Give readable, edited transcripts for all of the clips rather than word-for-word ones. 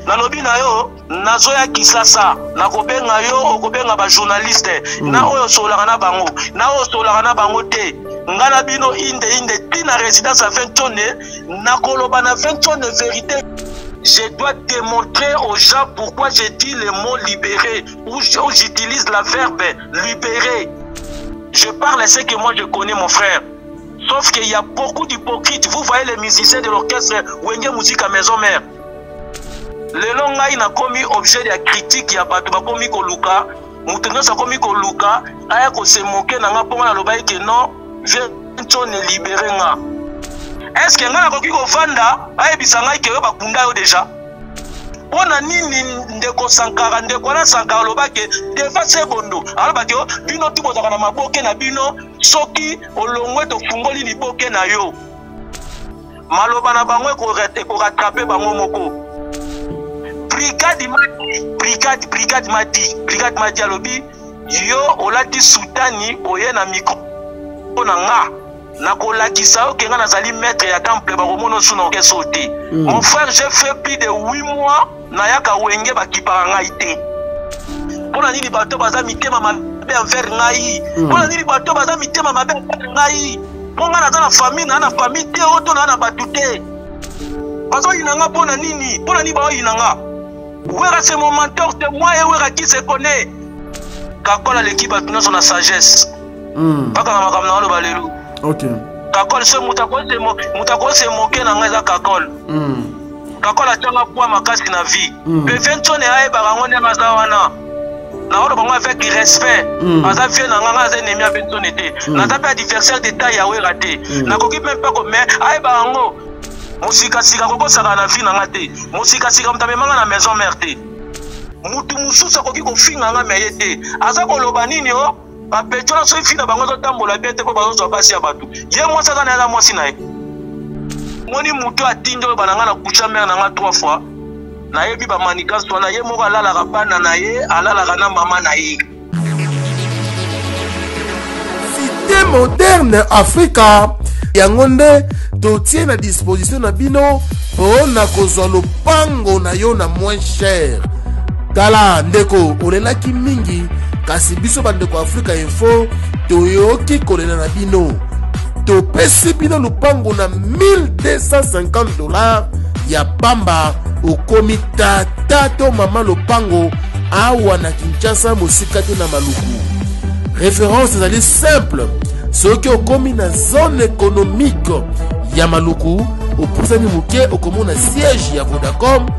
nalobi na yo nazoya kisasa nakobenga yo okobenga ba journaliste na oyo solaka na bango na oyo solaka na bango te ngana bino inde tina résidence à 20 tonnes nakoloba na 20 tonnes vérité. Je dois démontrer aux gens pourquoi j'ai dit le mot libérer ou j'utilise la verbe libérer. Je parle à ce que moi je connais, mon frère. Sauf qu'il y a beaucoup d'hypocrites. Vous voyez les musiciens de l'orchestre Wenge Musique à Maison Mère. Le long là, il a commis objet de critique. Il y a pas de commis Koluka. Moutenyo sa commis Koluka. Aya ko se moquer nanga ponga na loba que non, je ne libérer nga. Est-ce que nga ko kiko fanda aya bisanga ke yo bakunda yo déjà? Pona nini ndeko Sankara ndeko na Sankara lobake defa sebondo alobake yo bino tubozaka na maboke na bino soki olongwe to fungoli ni boke na yo maloba na bango ko rattraper bango moko brigade madi alobi yo olati sultani oye na micro na nga nakolakisa yo kenga nazali maître ya temple bakomono suna ke sauter. Mon frère, j'ai fait plus de 8 mois nayaka wenge bakipaka ngai te. Pona nini bato baza mitema mabe envers ngai? Pona nini bato baza mitema mabe envers ngai? Ponga na famille na famille te oto na batu te. Bazo inanga pona nini? Pona ni bao inanga? Wera c'est mon mentor, c'est moi et wera qui se connaît. Kakola l'équipe a tenu son sagesse. Paka na makamna walo balelu. OK. Kakol se mutako se moke na ngai za kakol. Kakol atanga kwa makasi na vie. Pe 20 tonnes aye barango ne maza wana. Na olo bango avec respect. Aza vie na nganga za ennemi a 20 tonnes te. Na tape adversaire de taille ya wera te. Na koki même pas comme aye barango. Musika sika koko saka na vie na ngate. Musika sika mtabe manga na maison mère te. Mutu mususa koki ko finga nga meye te. Aza ko loba nini o? Ba petona so fina bango zo tambola bete ko bazo zo basi ya batu. Ye mo saka na la mosi na ye. Moni mutu atindo bananga na kucha mère na nga 3 fois. Na ye bi ba manika so na ye mo alala ka bana na ye, alala kana mama na ye. Cité moderne Africa yangonde to tient à disposition na bino pour na kozwa lopango na yo na moins cher. Tala ndeko olelaki mingi kasi biso bandeko Africa Info toyoki kolela na bino to pesi bino lupango na $1250 ya pamba okomi tata to mama lupango awa na Kinshasa mosika te na Maluku. Référence ezali simple soki okomi na zone économique ya Maluku opusani muke okomona siège ya Vodacom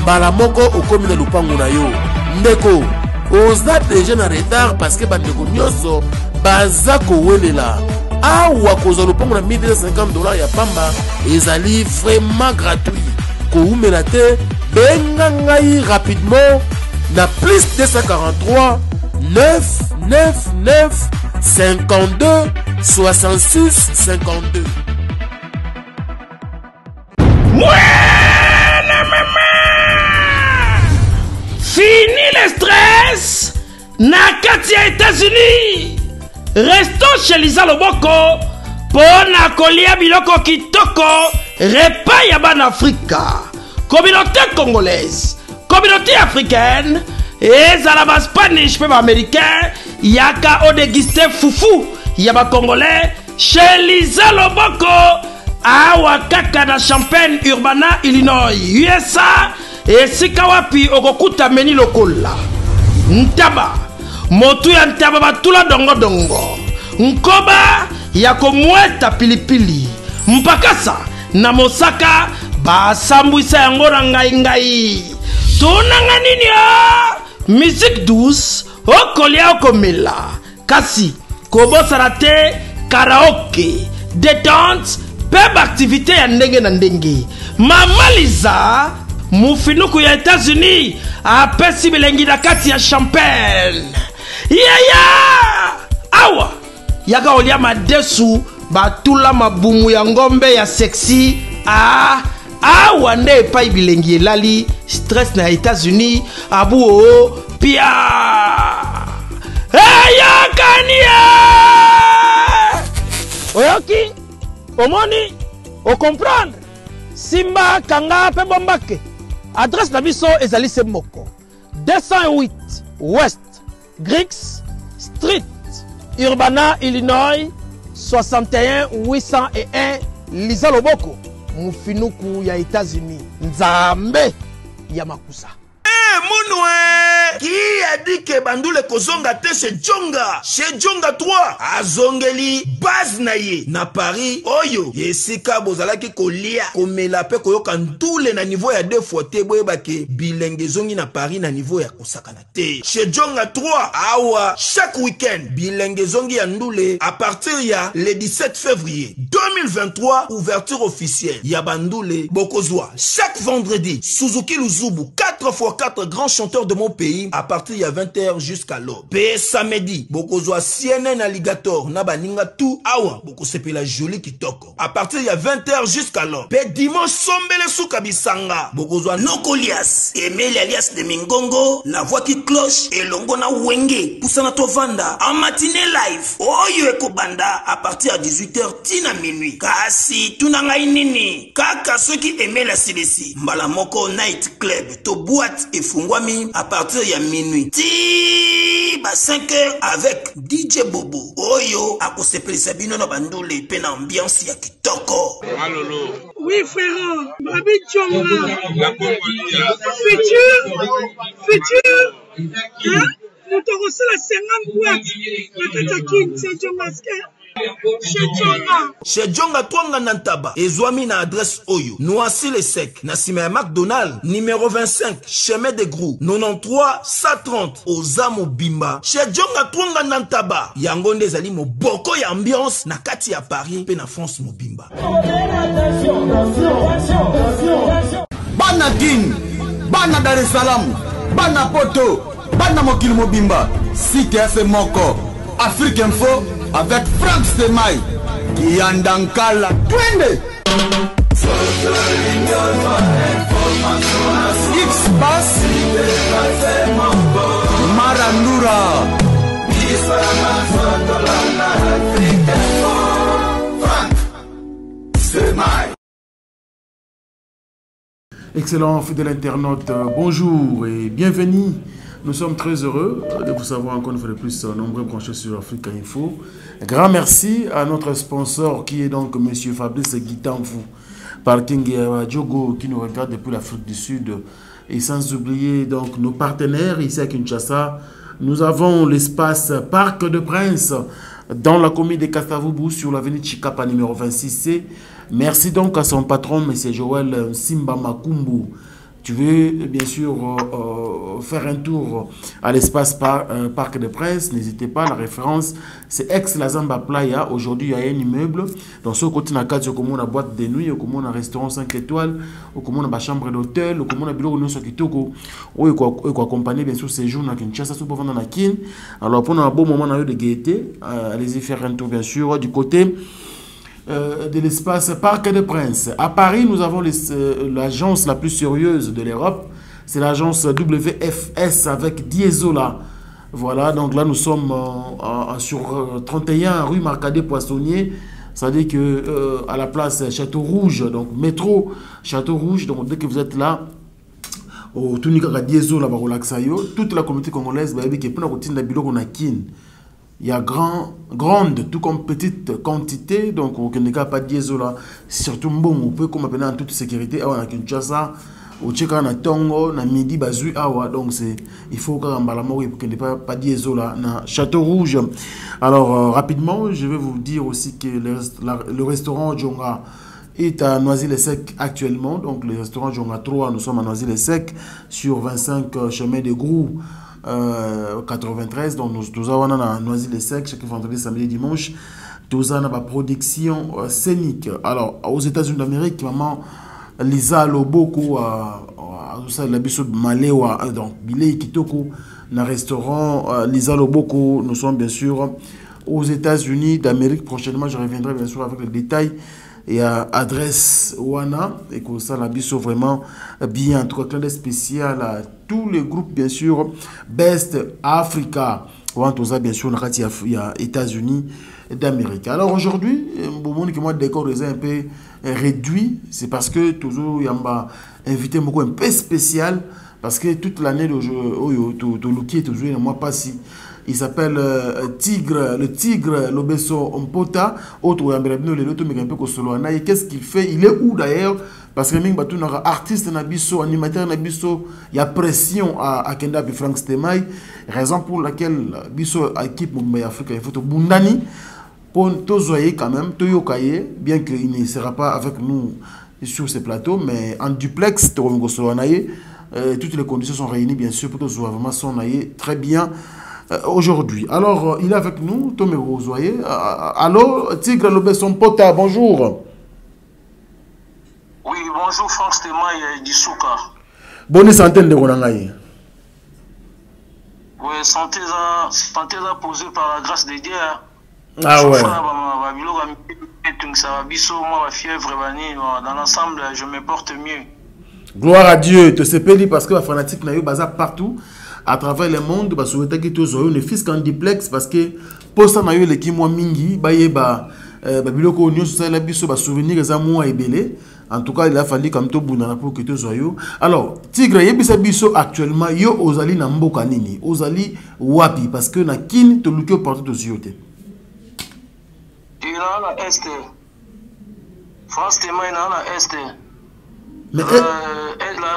mbala moko okomi na lupango na yo ndeko oza déjà na retard parce que bandeko nyonso baza kowelela awa kozwa lupango na $1250 ya pamba ezali vraiment gratuit koumela te benga ngai rapidement na plus 243 999 52 66 52. Fini le stress nakati ya États-Unis. Restons chez Lisa Loboko pona kolia biloko kitoko repas ya ban Afrika. Communauté congolaise, communauté africaine ezala ba Spanish pe ba américain yaka o déguster fufu ya ba congolais chez Lisa Loboko awa kaka na Champaign Urbana Illinois USA. Esika wapi okokuta meni lokola ntaba motu ya ntaba batula dongo dongo nkoba ya komweta pilipili mpakasa na mosaka basambwisa yango na ngai tonanga nini musique douce okolia okomela kasi kobosana te karaoke détente peba activité ya ndenge na ndenge Mama Liza mufinuku ya États-Unis apesi bilengi na kati ya Champagne awa yaka olia madesu batula mabumu ya ngombe ya sexy awa nde epai bilengi elali stress na États-Unis abu pia yakania oyoki omoni o comprendre simba kanga pe bombake Adresse na biso ezali se moko 208 West Griggs Street, Urbana, Illinois 61 801 Liza Loboko, Mufinuku ya États-Unis. Nzambe ya makusa. Mounoué qui a dit que Bandoule kozonga te chez Djonga 3 azongeli base naye na Paris oyo yesika bozalaki kolia komela pe koyoka ndule na niveau ya 2 fois te boyeba ke bilenge zongi na Paris na niveau ya kosakana te chez Djonga 3 awa chaque week-end bilenge zongi ya ndule à partir ya le 17 février 2023 ouverture officielle ya Bandoule bokozwa chaque vendredi Suzuki Luzubu 4x4 grands chanteurs de mon pays à partir de 20h jusqu'à l'aube. Pe samedi, bokozwa CNN Alligator na baninga tout awa boko sepe la jolie kitoko. À partir de 20h jusqu'à l'aube. Pe dimanche sombele souka bisanga. Bokozwa Nokolias, Emile alias de Mingongo, la voix qui cloche et longo na wenge. Poussana tovanda en matinée live. Oyo ekobanda à partir de 18h tina minuit. Kasi tunanga inini. Kaka ceux qui aimaient la CDC. Mbalamoko Night Club to boîte et fungwami à partir de minuit. Ti ba 5h avec DJ Bobo. Oyo akosepelisa bino na Bandoule pe na ambiance ya kitoko. Malolo. Oui frère, Babi Djonga. La Congolia. Futur. Hein? Nous t'avons reçu la 50 boîtes. La Katakin, c'est Djonga. Chez Djonga Twanga Nantaba, Ezwami na adresse Oyo, Noisy le Sec, Nassime McDonald, numéro 25, chemin de Grou, 93 130, Ozamo Bimba. Chez Djonga Twanga Nantaba, Yangonde Zali mo boko ya ambiance, na kati ya Paris, pe na France mo Bimba. Bana Kin, Bana Dar es Salaam, Bana Poto, Bana Mokil Mobimba, Site FM Moko, Afrique Info, avec Frank Stemai, Yandankala, Twende. X-Bass, Marandura, Frank Stemai. Excellent fidèle internaute, bonjour et bienvenue. Nous sommes très heureux de vous savoir encore une fois de plus nombreux branchés sur Africa Info. Grand merci à notre sponsor qui est donc Monsieur Fabrice Guitamfou, Parking Djogo qui nous regarde depuis l'Afrique du Sud. Et sans oublier donc nos partenaires ici à Kinshasa. Nous avons l'espace Parc de Prince dans la commune de Kasavubu sur l'avenue Chikapa numéro 26C. Merci donc à son patron, M. Joël Simba Makumbu. Tu veux bien sûr faire un tour à l'espace Parc de Prince, n'hésitez pas, la référence c'est ex-Lazamba Playa. Aujourd'hui il y a un immeuble, dans ce côté il y a une boîte de nuit, il y a un restaurant 5 étoiles, il y a une chambre d'hôtel, il y a un bureau de Kitoko, il y a accompagner bien sûr séjour à Kinshasa, pour vendre à Kin. Alors pour un bon moment de gaieté, allez-y faire un tour bien sûr du côté de l'espace Parc de Prince. À Paris, nous avons l'agence la plus sérieuse de l'Europe. C'est l'agence WFS avec Diesola. Voilà, donc là nous sommes sur 31 rue Marcadet Poissonnier. Ça veut dire que à la place Château Rouge, donc métro Château Rouge. Donc dès que vous êtes là, au Tunika Diesola, toute la communauté congolaise, il y a grande, tout comme petite quantité, donc on ne peut pas dire cela. Surtout bon, on peut comme appeler en toute sécurité, à Kinshasa, au Tchèque, na Tongo, na Midi, Bazui, Awa, donc c'est, il faut qu'on ne pas dire cela, na Château Rouge. Alors rapidement, je vais vous dire aussi que le restaurant Djonga est à Noisy-le-Sec actuellement, donc le restaurant Djonga 3, nous sommes à Noisy-le-Sec sur 25 chemin de Grou. 93, donc nous avons à Noisy-le-Sec chaque vendredi, samedi, dimanche. Nous avons une production scénique. Alors, aux États-Unis d'Amérique, maman Liza Loboko, donc Bilé Kitoko, dans le restaurant Liza Loboko. Nous sommes bien sûr aux États-Unis d'Amérique. Prochainement, je reviendrai bien sûr avec les détails. Et à adresse Wana, et que ça l'abisso vraiment bien. En tout cas, clin d'œil spécial à tous les groupes, bien sûr, Best Africa. Ou en tout cas, bien sûr, il y a États-Unis d'Amérique. Alors aujourd'hui, le monde qui m'a décor un peu réduit, c'est parce que toujours il y a invité un peu spécial parce que toute l'année de jeu Toluki est joué moi pas si il s'appelle le tigre Lobeso Mpota autre et qu'est-ce qu'il fait, il est où d'ailleurs parce que même artiste nabiso animateur nabiso il y a pression à Kenda et Frank Stemai, raison pour laquelle biso équipe Mumbai Africa il faut bundani pour tozoyer quand même toyokaye bien qu'il ne sera pas avec nous sur ce plateau mais en duplex toutes les conditions sont réunies bien sûr pour tozoyer vraiment son très bien aujourd'hui. Alors il est avec nous Tomé Rozoyer. Allô Tigre Lobeso Mpota, bonjour. Oui, bonjour Franck Stemai Dissouka. Bonne santé de Ronangaï. Oui, santé à poser par la grâce de Dieu. Ah ouais. Dans l'ensemble, je me porte mieux. Gloire à Dieu. Tu sais pas parce que les fanatiques n'ont pas partout à travers le monde. Parce que tu as un fils qu'en duplex parce que pour ça n'a eu les qui moi mingi ba biloko union social la biso ba souvenir les amours et belé. En tout cas, il a fallu comme tout bounana pour que tu sois. Alors, Tigre, yebisa biso actuellement yo ozali na mboka nini? Ozali wapi parce que na kin to luki partout aux yeux. Il a la Est. France Témoin dans la Est. Mais la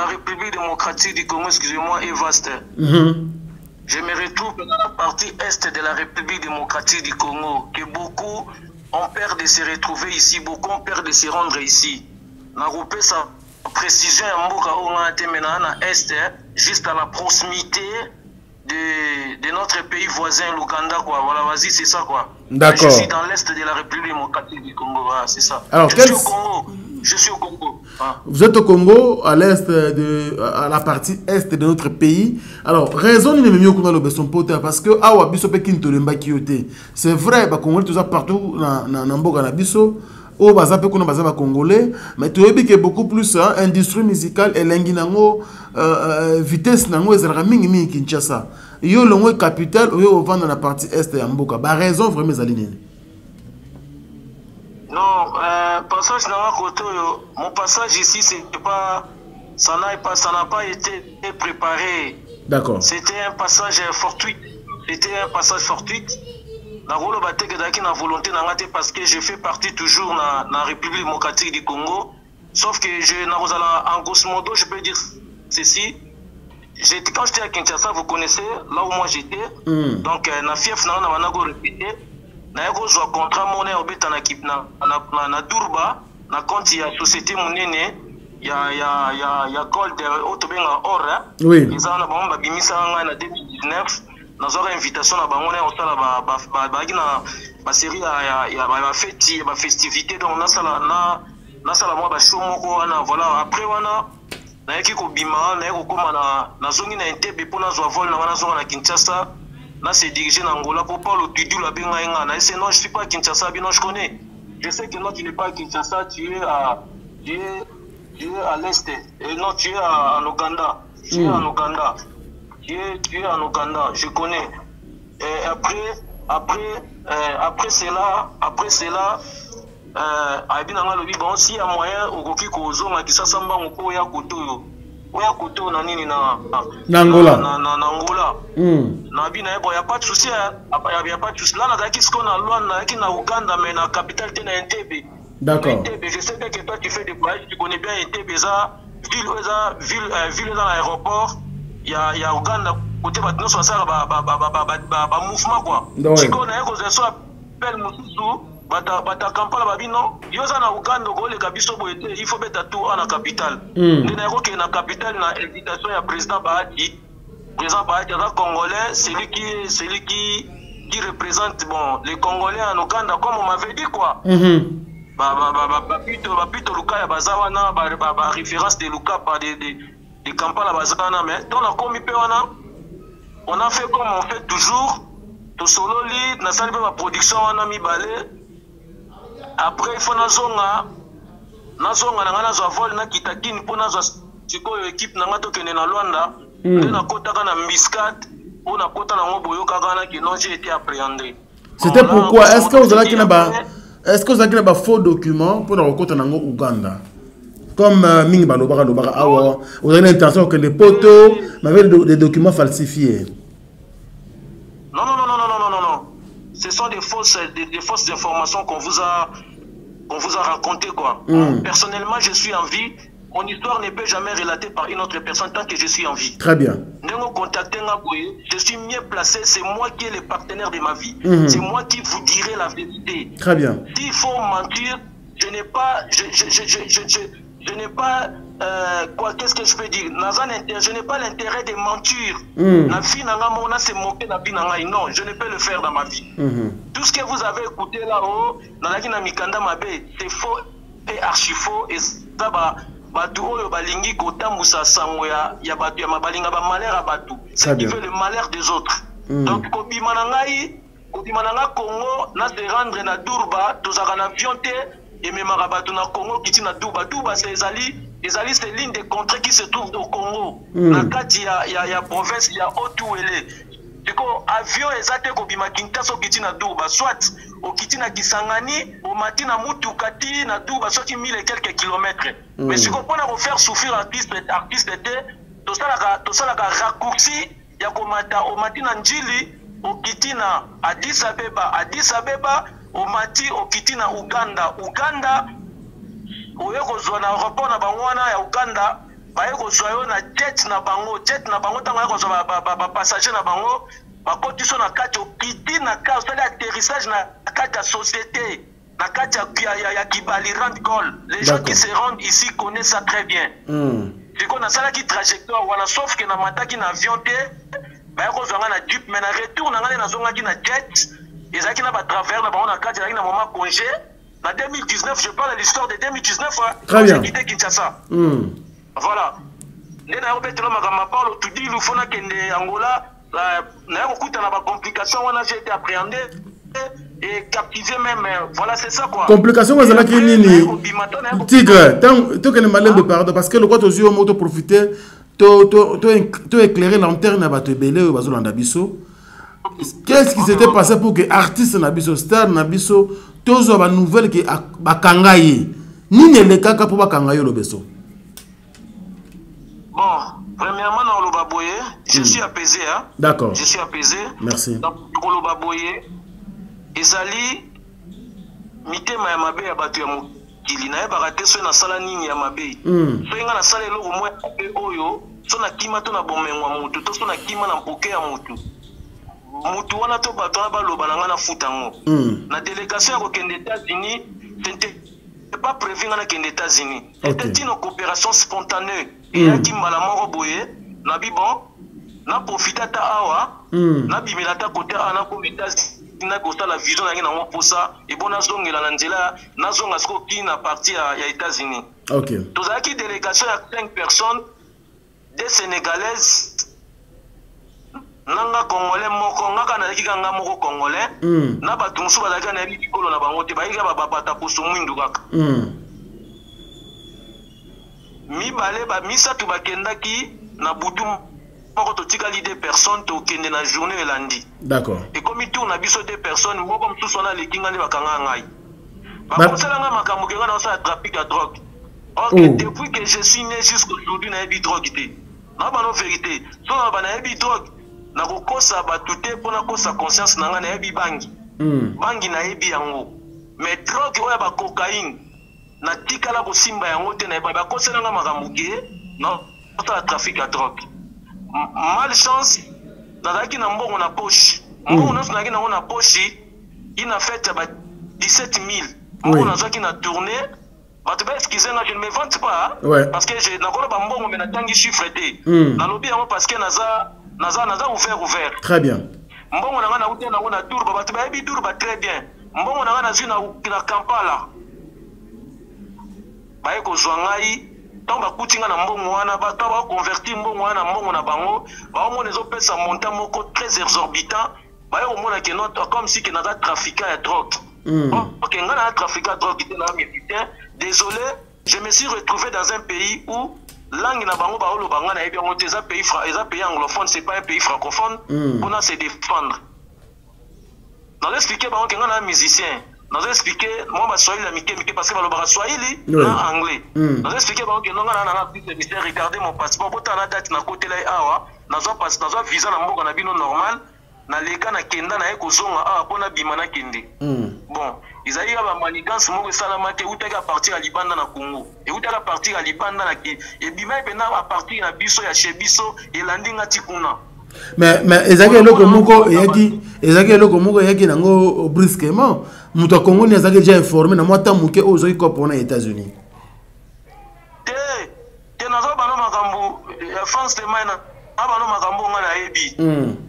République démocratique du Congo, excusez-moi, est vaste. Je me retrouve dans la partie Est de la République démocratique du Congo, que beaucoup ont peur de se retrouver ici, beaucoup ont peur de se rendre ici. Na groupé sa précision à Mboka Onga na Est, juste à la proximité de notre pays voisin, l'Ouganda, quoi. Voilà, vas-y, c'est ça, quoi. D'accord. Je suis dans l'Est de la République démocratique du Congo, voilà, c'est ça. Alors, je suis au Congo. Ah. Vous êtes au Congo, à l'est à la partie est de notre pays. Alors, raison il est mieux qu'on a le besoin de parce que awa biso pe kintolemba kiote. C'est vrai, ba Congolais tout ça partout na mboka na biso. O baza pe kuna baza ba Congolais, mais tu sais que beaucoup plus industrie musicale et lengi nango vitesse nango ezalaka mingi mingi Kinshasa. Yo longo capitale yo vendre dans la partie est ya mboka. Ba raison vraiment ezali nini? Non, passage dans côté, mon passage ici, c'est pas, ça n'a pas été préparé. D'accord. C'était un passage fortuit. C'était un passage fortuit. La volonté parce que je fais partie toujours de la République démocratique du Congo. Sauf que en grosso modo, je peux dire ceci. Quand j'étais à Kinshasa, vous connaissez, là où moi j'étais. Donc, na fief na répété. Na yako zo contrat monnaie obeta na kip na Durba na compte ya société monene ya gold otobenga or. Oui. Ils ont ba bimisa nga na 2019 na zo invitation na bango na osala ba gina ba série ya ba fête ba festivité donc na sala moi ba show moko na voilà après wana na yaki ko bima na yako koma na zongi na Entebbe pour na zo vol na wana zonga na Kinshasa. Là, c'est dirigé en Angola pour Paul Otudu la Bengaïna. Non, je ne suis pas à Kinshasa, non, je connais. Je sais que non, tu n'es pas à Kinshasa, tu es à l'Est. Et non, tu es en Ouganda. Tu es en Ouganda. Tu es en Ouganda, je connais. Et après cela, s'il y a moyen, au Kiko, qui s'assemble au Yakuto. Oya koto na nini na Angola. Na Angola. Na bina y a pas de souci, y a pas de souci. Là na qui ce qu'on a loin na Ouganda mais na capitale de Entebbe. D'accord. Entebbe, je sais bien que toi tu fais des voyages, tu connais bien Entebbe ça, ville dans l'aéroport. Il y a Ouganda côté batno so ça ba mouvement quoi. Si qu'on a ko so appel mususu bata Kampala babino yoza na Uganda ko le kabiso boete il faut mettre tout en la capitale ndena ko ke na capitale na invitation ya président Bahati est congolais celui qui représente bon les Congolais en Uganda comme on m'avait dit quoi pito luka ya bazawana ba référence de luka par de Kampala bazana mais dans la komi pe wana on a fait comme on fait toujours to sololi na sali ba production wana mibale. Après, il faut nazonga na ngana zo vol na kitakini pour nazo sikoyo équipe na ngato kene na Luanda na kota kana Mbiskat pour na kota na ngoboyo kana ki non j'ai été appréhendé. C'était pourquoi est-ce que vous avez na ba faux documents pour na kota na Ouganda? comme Ming Balobara Lobara Awa, vous avez l'intention que les poteaux m'avaient des documents falsifiés. Non. Ce sont des fausses informations qu'on vous a racontées, quoi. Personnellement, je suis en vie. Mon histoire ne peut jamais relatée par une autre personne tant que je suis en vie. Très bien. Je suis mieux placé, c'est moi qui est le partenaire de ma vie. C'est moi qui vous dirai la vérité. Très bien. S'il faut mentir, je n'ai pas, quoi, qu'est-ce que je peux dire? Je n'ai pas l'intérêt de mentir. La vie n'a pas se moquer la vie n'a. Non, je ne peux le faire dans ma vie. Tout ce que vous avez écouté là-haut, dans la Mikanda Mabe, c'est faux et archi faux. Et ça va. Batu oyo balingi kotambusa sango ya batu ya mabalinga ba malheur à batu, c'est qui veut le malheur des autres. Donc kobima na Congo na se rendre na Durba tozaka na avion te et même batu na Congo kiti na Durba c'est c'est l'une des contrées qui se trouvent au Congo. Na kati ya province ya Otuele. Diko avion ezate kobima Kinshasa kiti na Durba soit au kiti na Kisangani au matin na Mutukati na Durba soit 1000 et quelques kilomètres. Mais si on peut faire souffrir artiste tout ça la raccourci ya komata au matin na Njili au kiti na Addis Abeba au matin au kiti na Uganda oyeko zwa na aéroport na bangwana ya Uganda bayeko zwa yo na jet na bango tango yeko zwa ba passager na bango bakoti so na kati okiti na ka osali atterrissage na kati ya société na kati ya Kibali Rand Call. Les gens qui se rendent ici connaissent ça très bien. C'est qu'on a ça qui trajectoire wana sauf que na mataki na avion te bayeko zwa na jeep mais na retour na ngane na zonga ki na jet ezaki na ba travers na bango na kati na moment congé. En 2019, je parle de l'histoire de 2019. Très bien. J'ai quitté Kinshasa. Voilà. Les Angola, complication, j'ai été appréhendé et captivé même. Voilà, c'est ça quoi. Complication, vous avez qui Tigre, tant que les malins de pardon, parce que le droit aux yeux ont profité, tu éclairer lanterne à battre belé ou bazou landabiso. Qu'est-ce qui s'était passé pour que artiste nabiso, star nabiso, tous ont une nouvelle qui a kangaye. Ni ne le kaka pour kangaye le beso. Bon, premièrement dans le baboye, je suis apaisé hein. D'accord. Je suis apaisé. Merci. Donc pour le baboye, ezali mitema ya mabe ya batu ya mokili na ebakate so na sala nini ya mabe. So inga na sala eloko mwa oyo, so na kima to na bomengwa mutu, to so na kima na mpoke ya mutu. Mutu wana to bato na baloba na ngana futango. Na délégation ya kokende États-Unis, c'était pas prévu ngana kende États-Unis. C'était une coopération spontanée. Et ya ki mbala moko boye, na bibon, na profita ta awa, na bimela ta côté ana ko États-Unis na kosta la vision na ngina mo posa et bona zongela na nzela na zonga sko ki na partie ya États-Unis. OK. Tozaki délégation ya 5 personnes, des Sénégalaises. Nanga congolais moko ngaka na leki kanga moko congolais na batu musu balaka na bibi kolo na bango te bayika babata poso mwindu kaka mi bale ba misatu bakendaki na butu moko totikali des personnes to kende na journée elandi. D'accord. Et comme tour na biso des personnes moko musu na leki ngani bakanga ngai ba konsela nga makambo ke ngana sa trafic à drogue. OK, depuis que je suis né jusqu'aujourd'hui na bi drogue te na ba no vérité so na ba na bi drogue na kokosa batute pona kosa conscience nanga na yebi bangi bangi na yebi yango mais drogue oya ba cocaïne na tikala ko simba yango te na ba kosela nga makambo ke non ça trafic à drogue malchance na daki na mbongo na poche mbongo na sunaki na na poche ina fait ba 17000 mbongo na zaki na tourner bato ba excusez nga je ne me vante pas parce que je na kola ba mbongo mais na tangi chiffre te na lobby yango parce que naza ouvert. Très bien. Mbongo na uti na ngona Durba batu ba yebi Durba très bien. Mbongo na na zina na Kampala. Ba yeko zwangai tant ba kutinga na mbongo wana ba ta ba convertir mbongo wana mbongo na bango ba omona ezo pesa montant moko très exorbitant ba yeko mona ke not comme si que na trafiquant ya drogue. OK ngana trafiquant drogue te na mi putain désolé je me suis retrouvé dans un pays où langue na bango ba olo banga na ebia monte za pays anglophone, c'est pas un pays francophone. On a se défendre. Dans l'expliquer bango que ngana musicien Nous expliquer, moi, je suis là, parce que je suis là, en anglais. Nous expliquer, que nous avons regardé mon passeport, pour la date, na côté là, nous avons visa na bino normal, na lega na kenda na ekozonga, pour na bimana kende. Bon, ils ont eu une manigance, moi, salamate, ou t'as partir à Libanda na Congo, et où t'as partir à Libanda na ki, et bima à partir à Bisso, ya chez Bisso, et landing à Tikuna. Mais ezaki loko moko yaki nango brusquement muto Congo ni ezaki déjà informé na mwata muke ozoki kopo na États-Unis te nazo bano makambo France de Maina abano makambo ngana yebi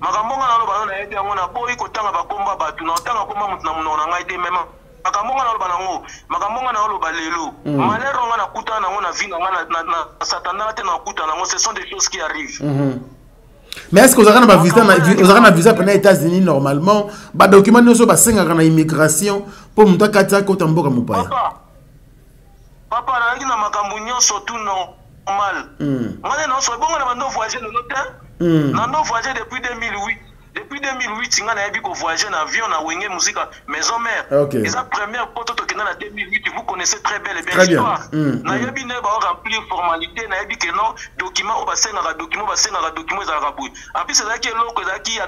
makambo ngana no bano na yebi ngona boyi kotanga bakomba batu na otanga komba mutu na munona ngai te mema makambo ngana lo banango makambo ngana lo balelo malero ngana kuta na ngona vinga ngana na satana te na kuta na ngo ce sont des choses qui arrivent. Mais est-ce que vous avez un visa pour les États-Unis normalement? Les documents ne sont pas dans l'immigration pour monter à côté de Mopaya. Papa, il y a un surtout normal. Moi, je suis voyager depuis 2008. Depuis 2008, il y a voyagé en avion, en Wenge Musique, maison mère. Et la première photo qui est en 2008, vous connaissez très bien les belles histoires. Il y a rempli formalité, il y a non document, on va document, en plus, c'est là qui est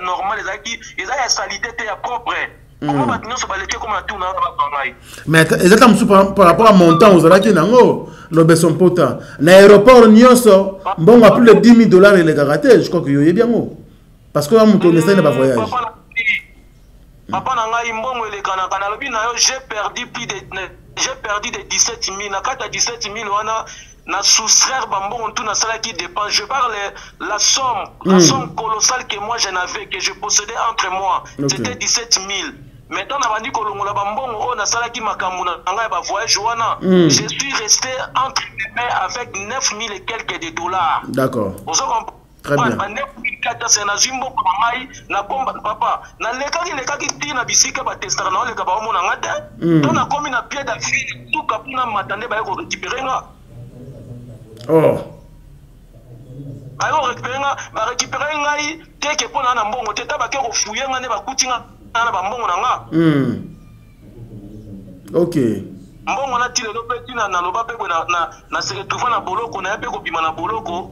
normal, il y a salité, il y a propre. Mais exactement par rapport à mon temps, vous avez le son potin. L'aéroport Nyonso, bon, on a plus de $10,000 et les garatés, je crois que vous bien. Parce que mon essaye de voyage. Papa nanga imbongo elekana kana lobi na yo j'ai perdu de 17 000 na kata 17 000 wana na soustraire bambongo tout na sala qui dépend. Je parle la somme colossale que moi j'en avais, que je possédais entre moi, c'était 17 000. Maintenant na bandi kolongola bambongo on na sala qui makambo na ngai ba voyage wana, je suis resté entre les mains avec 9 000 et quelques de dollars. D'accord. Très bien. C'est na zimbo mai na bomba papa na lekaki tina bisika ba testara na leka ba omona ngata to na komi na pied d'Afrique tout kapuna matande ba ko récupérer nga ba récupérer ngai teke pona na mbongo teta ba ke ko fouiller nga ne ba kutinga na ba mbongo na nga OK mbongo na tile lo petina na loba pe na se retrouver na boloko na pe ko bima na boloko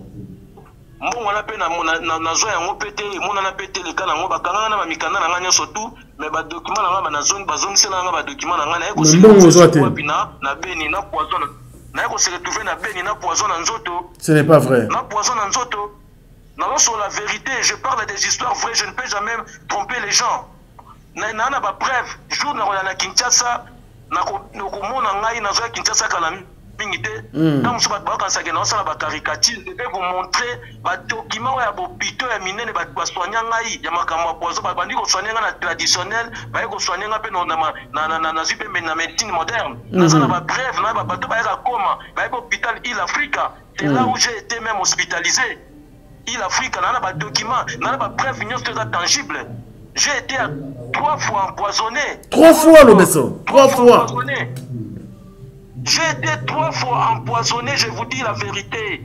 mbongo na pe na zo yango pete mona na pete le kana ngo bakanga na ba mikanda na nganya surtout mais ba document na nga na zone bazongisela nga ba document na nga na eko mbongo zo te na beni na poison na eko se retrouver na beni na poison na nzoto. Ce n'est pas vrai. Na poison na nzoto na sur la vérité, je parle des histoires vraies, je ne peux jamais tromper les gens. Na ba preuve jour na Kinshasa na ko mona ngai na zo Kinshasa kala quand je vais caricature, je vais vous montrer les documents et les hôpitaux et les soignants. Il y a des soignants traditionnels, des soignants dans médecine moderne. Nous avons des brèves, des hôpital Île Africa. C'est là où j'ai été même hospitalisé. Île Africa, nous avons des documents, nous avons des preuves tangibles. J'ai été 3 fois empoisonné. 3 fois, le besson. 3 fois. J'ai été 3 fois empoisonné, je vous dis la vérité.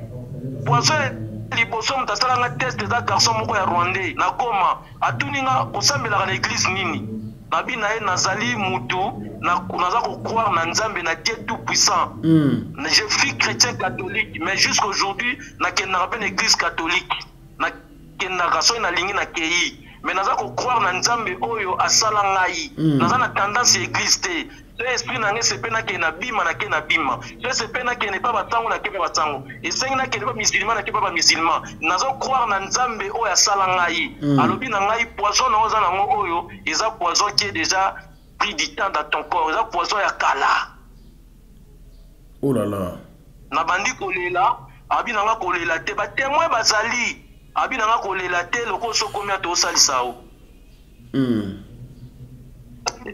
Poisonné, libosom tasala nga test des garçons moko ya Rwandais. Na koma, atuninga osambela na église nini. Na bina e nazali mutu, naza ko croire na Nzambe na Dieu tout puissant. Je suis chrétien catholique, mais jusqu'aujourd'hui na kenaka pe église catholique. Na kenaka so na lingi na kei. Mais naza ko croire na Nzambe oyo asala ngai. Naza na tendance église te. L'esprit n'a pas été na bima na ke na bima. L'esprit n'a pas batango na ke pa batango. Et c'est na ke pas musulman na ke pa musulman. Nazo croire na Nzambe oyo asala ngai. Alobi na ngai poison na oza na ngo oyo, eza poison qui est déjà pris du temps dans ton corps. Eza poison ya kala. Oh là là. Na bandi kolela, abi na nga kolela te ba témoin bazali. Abi na nga kolela te loko sokomi ato salisao.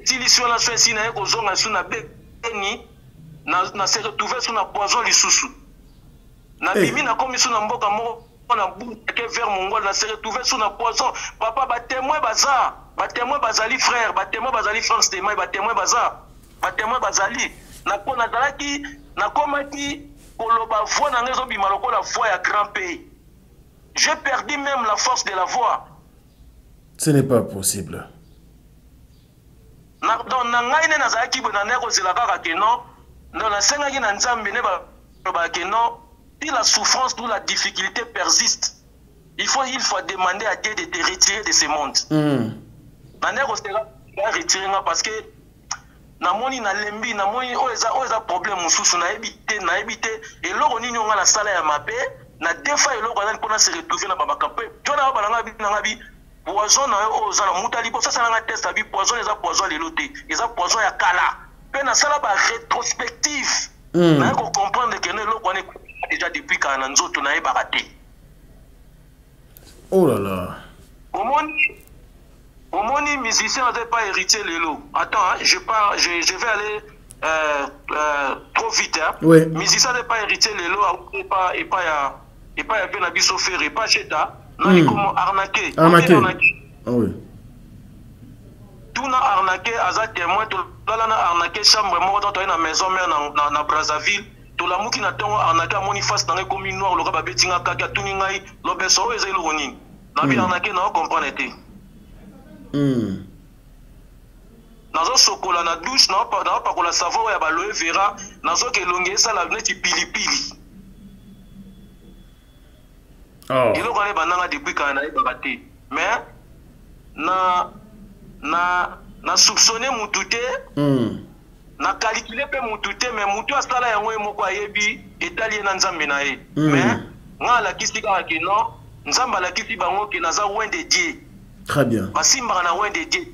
Tilisi wana so esi na ye kozonga su na beni na se retrouver su na poison lisusu na bimi na komi su na mboka moko na buke vers mongol na se retrouver su na poison papa ba témoin bazali frère ba témoin bazali France de Mai ba témoin bazali na ko na zalaki na komaki koloba voix na ngezo bima lokola voix ya grand pays. J'ai perdu même la force de la voix. Ce n'est pas possible. donc na ngai ne nazalaki boye na ndenge kozela kaka ke non donc nasengaki na nzambe ne balobaka ke non si la souffrance ou la difficulté persiste il faut demander à Dieu de te retirer de ce monde na ndenge kozela retirer nga parce que namoni na lembi namoni oyo eza problème mosusu nayebi te eloko nini onga na sala ya mabe na defa eloko azali mpona se retrouver na bamakampe jo na balanga bi poison na yo oyo oza na mutu alipo sasa nanga test abi poison eza poison lelo te eza poison ya kala mpe nasala barétrospective naye kocomprendre ke no eloko wana déjà depuis kala na nzoto nayebaka te. Oh là là. Omoni musicien n'était pas héritier lelo. Attends, hein, je vais aller trop vite. Hein. Oui. Musicien n'est pas héritier lelo. Et pas ya bien abisso ferré. Pas cheta. Non, il comment arnaqué. Arnaqué. Ah oui. Tout na arnaqué. Aza témoin. Tout là na arnaqué chambre moi dans une maison mère na Brazzaville. Tout la mouki na tongo arnaqué moni face dans les communes noires. Le gars betinga kaka tuningai. L'obeso ezai l'oni. Na bi arnaqué na comprendre été. Nazo sokola na douche na pakola savon ya baloe vera nazo ke longesa la neti pilipili. Oh. Ilo kale bananga depuis kana na ibakate. Mais na soupçonner mutute. Na calculer pe mutute mais mutu asala yango moko ayebi etali na nzambe na ye. Mais nga la kisika ke non nzamba la kisi bango ke naza loin de Dieu. Très bien. Basimba na loin de Dieu.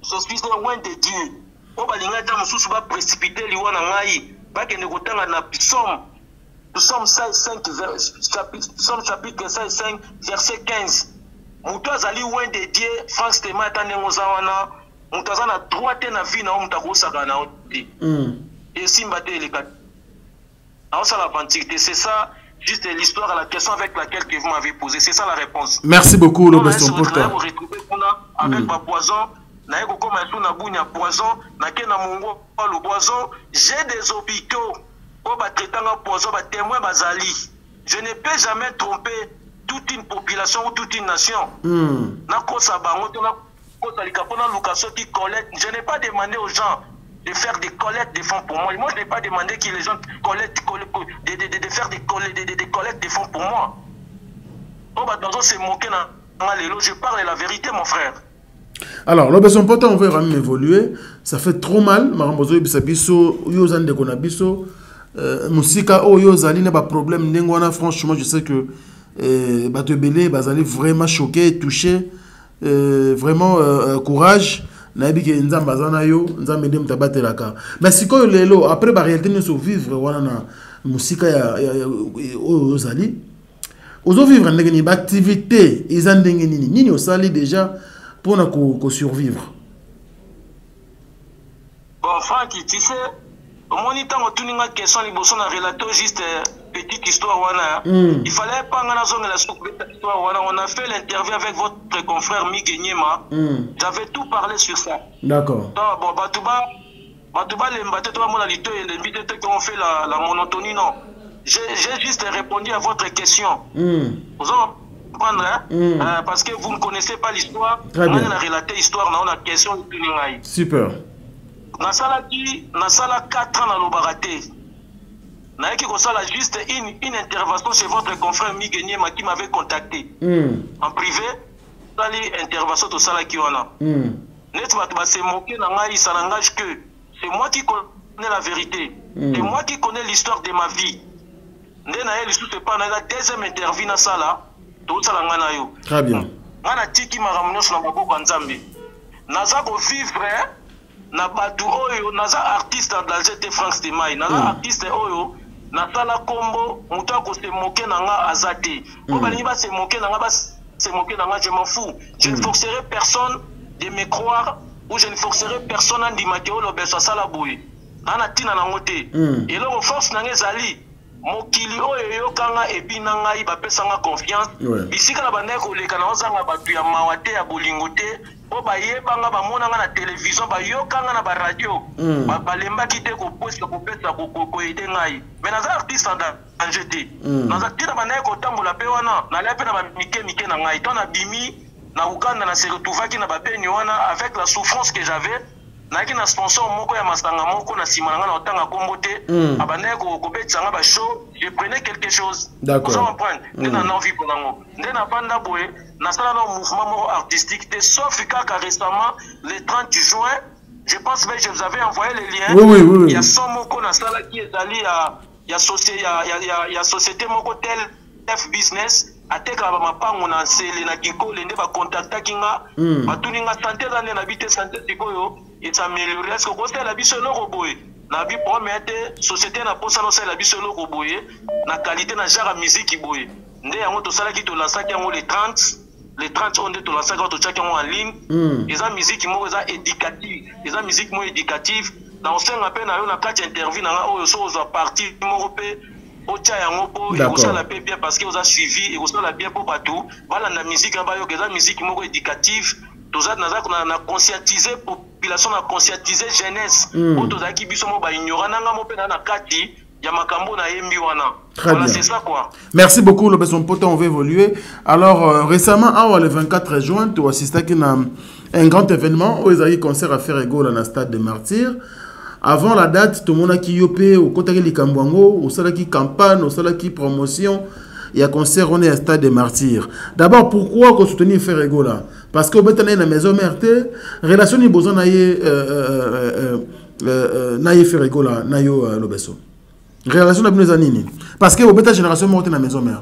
Je suis loin de Dieu. O balinga ta mususu ba précipiter liwa na ngai. Ba kende kotanga na Psaume 5 chapitre 5 verset 15. Mutu azali loin de Dieu, France te mata nengo zawana. Mutu azana droite na vie na mutu akosaka na oti. Et simba te eleka. Alors ça la vanité, c'est ça. Juste l'histoire à la question avec laquelle que vous m'avez posé. C'est ça la réponse. Merci beaucoup, le Besson Porta. Avec ma poison, poison, le poison. J'ai des hôpitaux. Je ne peux jamais tromper toute une population ou toute une nation. Je n'ai pas demandé aux gens de faire des collectes de fonds pour moi. Moi, je n'ai pas demandé que les gens de faire des collectes de fonds pour moi. Je parle la vérité, mon frère. Alors, le besoin pourtant, on veut quand même évoluer. Ça fait trop mal. Marambozo bisabiso, yozan de konabiso, musika o yozali n'a pas problème. Nengwana, franchement, je sais que Batebele, bazali vraiment choqué, touché, vraiment courage. Nabi ke nzamba zana yo nzambe dem tabatelaka mais sikoyo lelo après ba réalité ne so vivre wana na musika ya ozali ozo vivre ndenge ni ba activité ezandenge nini osali déjà pour na ko survivre. Bon Franck, tu sais au moniteur on tourne une question liboso na relato juste petite histoire wana. Il fallait pas ngana zonga la histoire wana. On a fait l'interview avec votre confrère Miguel Nyema. J'avais tout parlé sur ça. D'accord. Bon Batouba les mbaté toi mon alito et les vidéos qui ont fait la monotonie non. J'ai juste répondu à votre question. Vous en comprendre hein? Parce que vous ne connaissez pas l'histoire. On a relaté l'histoire on a question super. Nasala 4 ans dans le baraté. Naïki Kosala juste une intervention chez votre confrère Miguel Nyema qui m'avait contacté. En privé, sali intervention de Sala Kiwana. Net c'est moqué ça n'engage que c'est moi qui connais la vérité. C'est moi qui connais l'histoire de ma vie. Ndena Yesu c'est pas la deuxième interview na Sala. Tout ça ngana yo. Très bien. Ngana tiki maramuno na maboko nzambe. Naza ko vivre na batu oyo naza artiste dans GT France de Mai naza artiste oyo na sala kombo muta ko se moquer nanga azate ko bali ba se moquer nanga je m'en fous je ne forcerai personne de me croire ou je ne forcerai personne à dire que le beso sala boui ana tina na ngote et là force nanga ezali mokili oyo yokanga ebi nanga ba pesanga confiance bisika na bande ko leka na ozanga batu ya mawate ya bolingote o ba yebanga ba monanga na télévision ba yokanga na ba radio ba lemba kite ko posta ko pesa ko ede ngai mais naza artiste en jeté naza tira bande ko tambola pe wana na lepe na ba mike na ngai to na bimi na Uganda na se retrouvaki na ba peni wana avec la souffrance que j'avais naki na sponsor moko ya masanga moko na sima nga na otanga kombo te abandaki kobetisa nga bashow je prenais quelque chose d'accord nde na envie mpo nango nde na banda boye nasala na mouvement moko artistique te sauf kaka récemment le 30 juin je pense que je vous avais envoyé les liens oui. Il y a son moko nasalaki ezali ya société moko tel F business ateka ba mapango na sele na kikole nde ba contactaki nga batuni nga santé za nde na bite santé sikoyo s'améliorer est-ce que côté la biso loko boye na bi promete société na posa no sala biso loko boye na qualité na genre musique boye nde yango to sala ki to lansaki yango le 30 on de to lansaki to chaki yango en ligne eza musique mo eza éducative na osenga pe na yo na kati interview na nga oyo so oza partie mo pe otia yango po ekosala pe bien parce que oza suivi ekosala bien po bato balanda musique ba yo eza musique moko éducative toza na conscientiser population na conscientiser jeunesse po tozalaki biso mo ba ignorant nanga mo pe na kati ya makambo na yembi wana. Voilà, c'est ça quoi. Merci beaucoup le son pote, on va évoluer. Alors récemment le 24 juin tu assistais à un grand événement où ils avaient concert à faire égaux dans le stade des Martyrs. Avant la date, tout le monde a qui yopé au côté de Kambwango, au salon qui campagne, au salon qui promotion. Il y a concert, on est à stade des Martyrs. D'abord, pourquoi qu'on soutenir faire égaux là? Parce que au la maison merte, relation ni besoin naie faire égaux là, naio l'obeso. Relation na bino zanini. Parce que au beta génération morte na maison mère.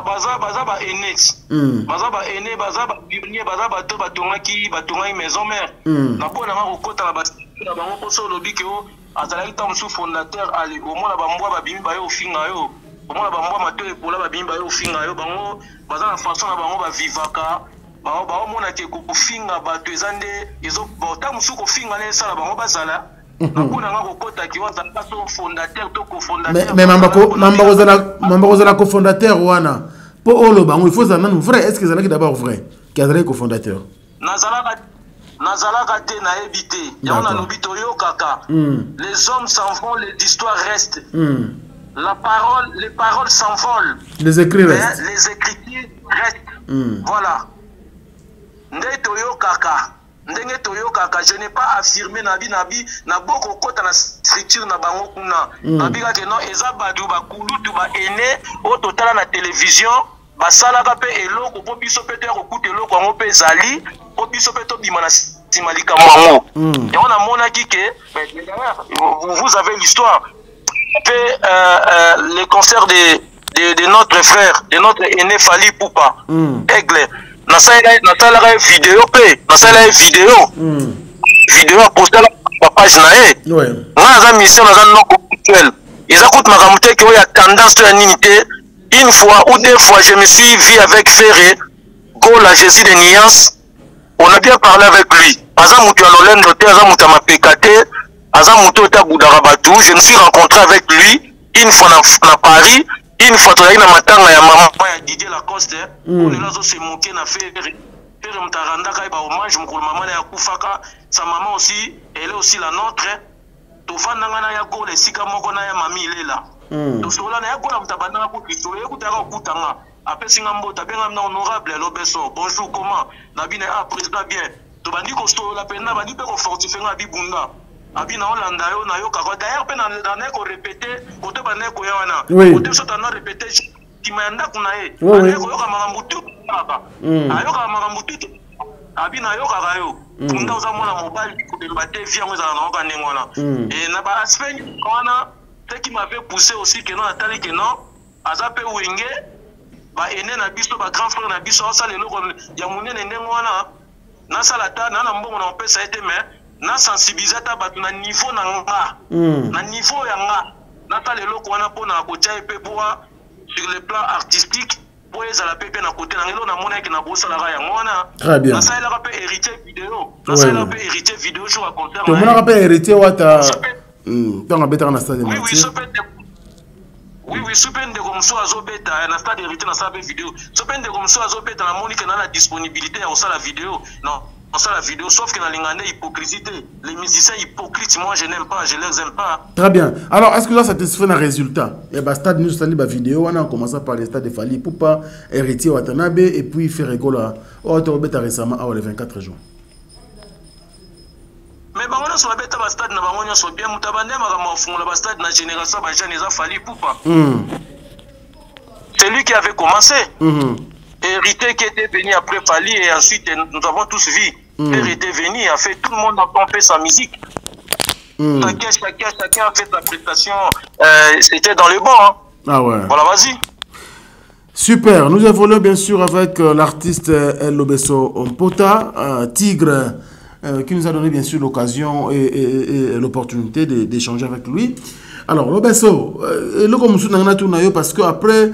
Baza ba enex. Baza ba ene, baza ba pionnier, baza ba to batongaki maison mère. Na bona nga kokota na ba bango poso lobi ke o azalaki ta musu fondateur ali au moins ba mbwa ba bimi ba yo finga yo. Au moins ba mbwa mato epola ba bimi ba yo finga yo bango baza na façon na bango ba vivaka. Ba mona ke ko finga ba to ezande ezo ba ta musu ko finga ne sala bango bazala. Mais mamba kozala cofondateur wana po olo bango il faut ça non vrai est-ce que ça d'abord vrai qui a cofondateur nazalaka te na ebité ya on a lobito yo kaka les hommes s'envolent les histoires restent les paroles s'envolent les écrits restent les écritures restent voilà ndeto yo kaka ndenge toyokaka je n'ai pas affirmé nabi na boko kota na structure na bango kuna nabika ke non eza badu bakulutu ba ene o totala na télévision basalaka pe eloko po biso pe to kokuta eloko yango pe ezali po biso pe to bima na simalika mwango et on a monaki ke vous avez l'histoire fait les concerts de notre frère de notre aîné Fally Ipupa Aigle nasalaka vidéo aposta la page na ye nga naza mission naza noko actuel eza kuti makambo te ke oyo ya tendance to ya nini te une fois ou deux fois je me suis vu avec Ferré Gola Jésus de Nuance on a bien parlé avec lui aza mutu ya lolendo te aza mutu ya mapeka te aza mutu oyo te agudaka bato je me suis rencontré avec lui une fois na Paris. Une fois tu as une matanga ya maman ya Didier Lacoste on est là se moquer na Ferré mtaranda kai ba hommage mukulu maman ya kufaka sa maman aussi elle est aussi la nôtre to vanda ngana ya ko le sika moko na ya mami lela to sola na ya ko na mtabana ko kitolo ya kutaka kutanga apesi ngambo tabenga na honorable lobeso bonjour comment na bina président bien to bandi ko sola penda bandi pe ko fortifier nga bibunda abina olanda yo na yo kako d'ailleurs pe na ko répéter côté bande ko ya wana côté so tana répéter kimanda kuna e ko yoka makambutu baba ayoka makambutu abina yoka kayo tunda uza mona mobile ko de bate via ngo za na ko ndengona et na ba aspect wana ce qui m'avait poussé aussi que non atali que non azape wenge ba ene na biso ba grand frère na biso ça le loko ya munene ndengona na salata na mbongo na pesa été mais na sensibiliser ta batu na niveau na nga na niveau ya nga na ta lelo ko wana pona ko tia pe pour sur le plan artistique pour les ala pepe na côté na ngelo na mona ki na bosa la ya ngona très bien na ça il a pas héritier vidéo na ça il a pas héritier vidéo jour à concert to mona pas héritier wata tanga beta na stade oui sopende comme ça azobeta na stade héritier na ça vidéo sopende comme ça azobeta na moni que na la disponibilité ya ça la vidéo non ça la vidéo sauf que dans l'ingandais hypocrisie les musiciens hypocrites moi je n'aime pas je les aime pas très bien alors est-ce que là satisfait un résultat et bah stade nous sali ba vidéo on a commencé par les stades de Fally Ipupa héritier Watanabe et puis faire école au Robert récemment le 24 juin nyonso babeta ba stade na bango nyonso bien mutabande makambo fungola ba stade na génération ba jeunes eza fali poupa. C'est lui qui avait commencé. Hérité qui était venu après Fali et ensuite nous avons tous vu. Hérité venu, a fait tout le monde a pompé sa musique. Chacun a fait sa prestation. C'était dans le bon. Hein. Ah ouais. Voilà, vas-y. Super. Nous évoluons bien sûr avec l'artiste El Lobesso Mpota, Tigre, qui nous a donné bien sûr l'occasion et l'opportunité d'échanger avec lui. Alors, Lobesso, parce qu'après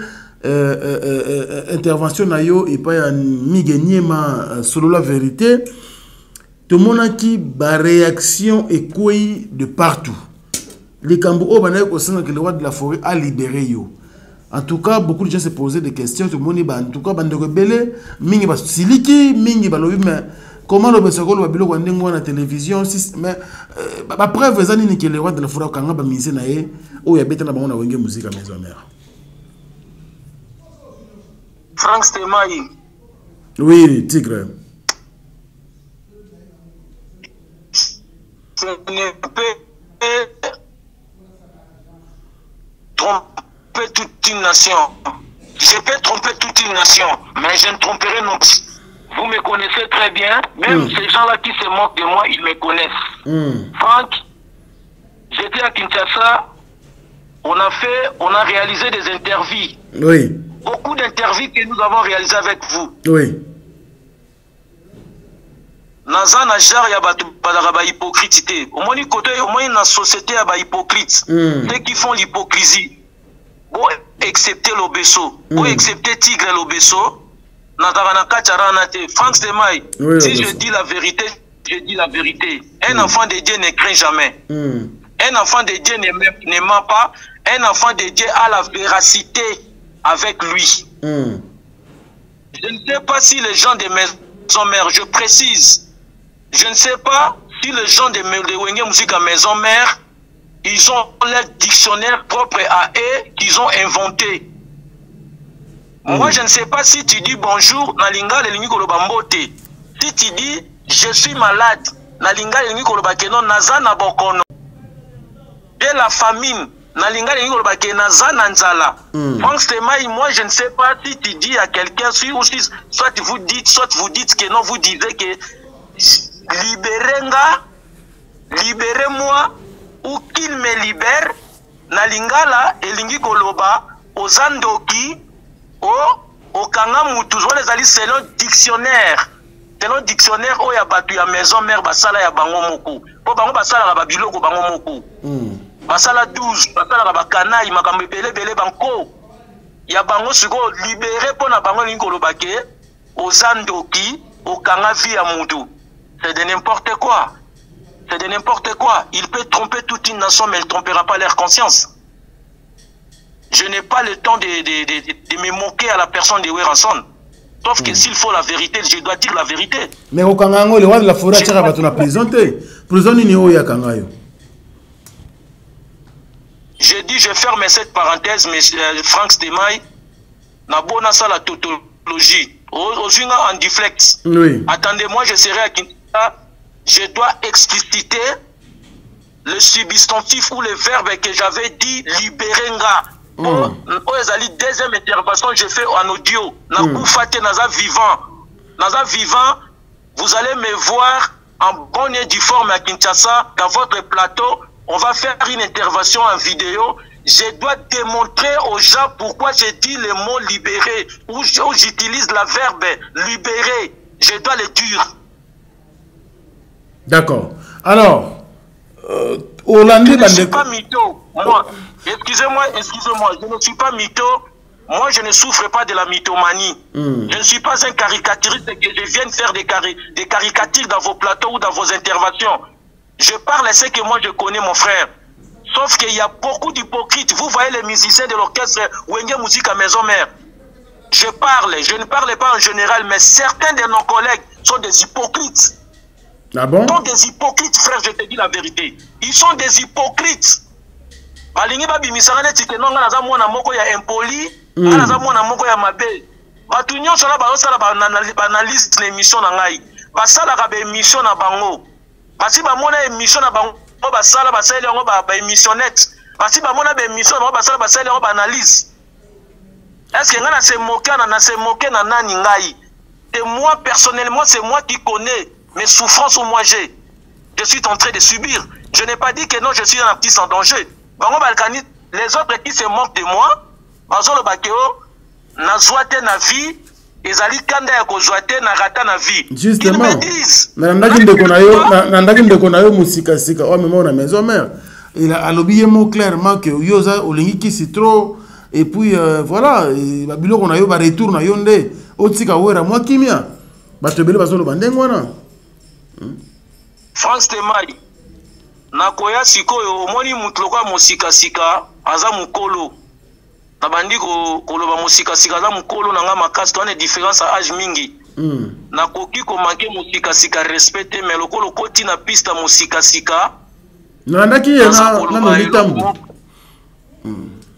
intervention nayo et pas migeniema solo la vérité, tout le monde a qui ba réaction et quoi de partout. Les Cambodgiens banayo au sein que le roi de la forêt a libéré yo. En tout cas, beaucoup de gens se posaient des questions. Tout le monde en tout cas bande rebelle, mingi ba siliki, mingi ba lobi mais comment le besokolo ba bilo kwa ndengo na télévision mais ba preuve ezani ni que le roi de la forêt kanga ba mise na ye o ya beta na bango na wenge musique à maison mère. Frank Stemai. Oui, Tigre. Je ne peux tromper toute une nation. Je peux tromper toute une nation, mais je ne tromperai non plus. Vous me connaissez très bien, même ces gens-là qui se moquent de moi, ils me connaissent. Franck, j'étais à Kinshasa, on a réalisé des interviews. Oui. Beaucoup d'interviews que nous avons réalisées avec vous. Oui. Naza na jar ya batu ba hypocrite. Au moins côté au moins na société ya ba hypocrite. Ceux qui font l'hypocrisie. Bon accepter Lobesso, bon accepter Tigre Lobesso. Na na kachara te Frank Stemai. Si je dis la vérité, je dis la vérité. Un enfant de Dieu ne craint jamais. Un enfant de Dieu ne ment pas. Un enfant de Dieu a la véracité avec lui. Je ne sais pas si les gens de Maison Mère, je précise, je ne sais pas si les gens de Wenge Musique à Maison Mère, ils ont leur dictionnaire propre à eux qu'ils ont inventé. Moi, je ne sais pas si tu dis bonjour, Nalinga Lelingi Kolobambote. Si tu dis je suis malade, Nalinga Lelingi Kolobakeno, Naza Nabokono. Dès la famine, Nalinga Lelingi Kolobake, Naza Nanzala. Franck Stemai, moi, je ne sais pas si tu dis à quelqu'un, soit vous dites que non, vous disiez que libérez-moi, ou qu'il me libère, Nalingala Elingi Koloba, Ozandoki, au Kangamutu, les alliés selon dictionnaire. Selon dictionnaire, oh ya batu ya maison mère basala ya bango moko. Po bango basala la babiloko bango moko. Basala 12, basala la bakanaï, makambe bele banko. Ya bango siko libéré pour na bango l'inkolobake, Ozandoki, au Kangavi ya mutu. C'est de n'importe quoi. C'est de n'importe quoi. Il peut tromper toute une nation, mais il ne trompera pas leur conscience. Je n'ai pas le temps de me moquer à la personne de Weranson. Sauf que s'il faut la vérité, je dois dire la vérité. Mais au Kangango, le roi de la forêt, tu as la prison. Prison, il y a Kangayo. Je dis, je ferme cette parenthèse, mais Frank Stemai n'a pas ça la tautologie. Aux en diflex. Oui. Attendez-moi, je serai à Kinshasa. Je dois expliciter le substantif ou le verbe que j'avais dit libérenga. Deuxième intervention, je fais en audio. Naza vivant, vous allez me voir en bonne et due forme à Kinshasa, dans votre plateau. On va faire une intervention en vidéo. Je dois démontrer aux gens pourquoi j'ai dit le mot libérer, ou j'utilise le verbe libérer. Je dois le dire. D'accord. Alors, Hollande, je ne suis pas mytho. Moi, excusez-moi, je ne suis pas mytho. Moi, je ne souffre pas de la mythomanie. Je ne suis pas un caricaturiste que je vienne faire des caricatures dans vos plateaux ou dans vos interventions. Je parle à ce que moi je connais, mon frère. Sauf qu'il y a beaucoup d'hypocrites. Vous voyez les musiciens de l'orchestre Wenge Musique à Maison Mère. Je ne parle pas en général, mais certains de nos collègues sont des hypocrites. Ah bon? Ils sont des hypocrites, frère, je te dis la vérité. Ils sont des hypocrites. Balingi babi misarane tikeno nga naza mwana moko ya impoli, nga naza mwana moko ya mabe. Batu nyonso la ba osala ba analyse na émission na ngai. Basala ka ba émission na bango. Basi bamona émission na bango basala basali yango ba émissionnette. Basi bamona ba émission na basala basali yango ba analyse. Est-ce que ngana se moquer na nani ngai? Et moi personnellement, c'est moi qui connais mes souffrances où moi j'ai. Je suis en train de subir. Je n'ai pas dit que non, je suis un artiste en danger. Bango balkani, les autres qui se moquent de moi, bazolo bakeo na zoate na vie. Ezali kanda ya kozwate na rata na vie. Justement. Ils me disent. Nandaki ndeko na yo musika sika. Oh mais na maison mère. Il a lobbyé mot clairement que yoza olingi ki citro et puis voilà, babilo kona yo ba retour na yonde. Otsika wera moi kimia. Ba tebele bazolo bandengo wana. France Temai. Nakoya sikoyo omoni mutloko musika sika aza mukolo. Na bandi koloba musika sika za mukolo na nga makasi to ane différence à âge mingi. Na koki ko manke musika sika respecter mais lokolo koti na pista musika sika. Na ndaki na nolitambu.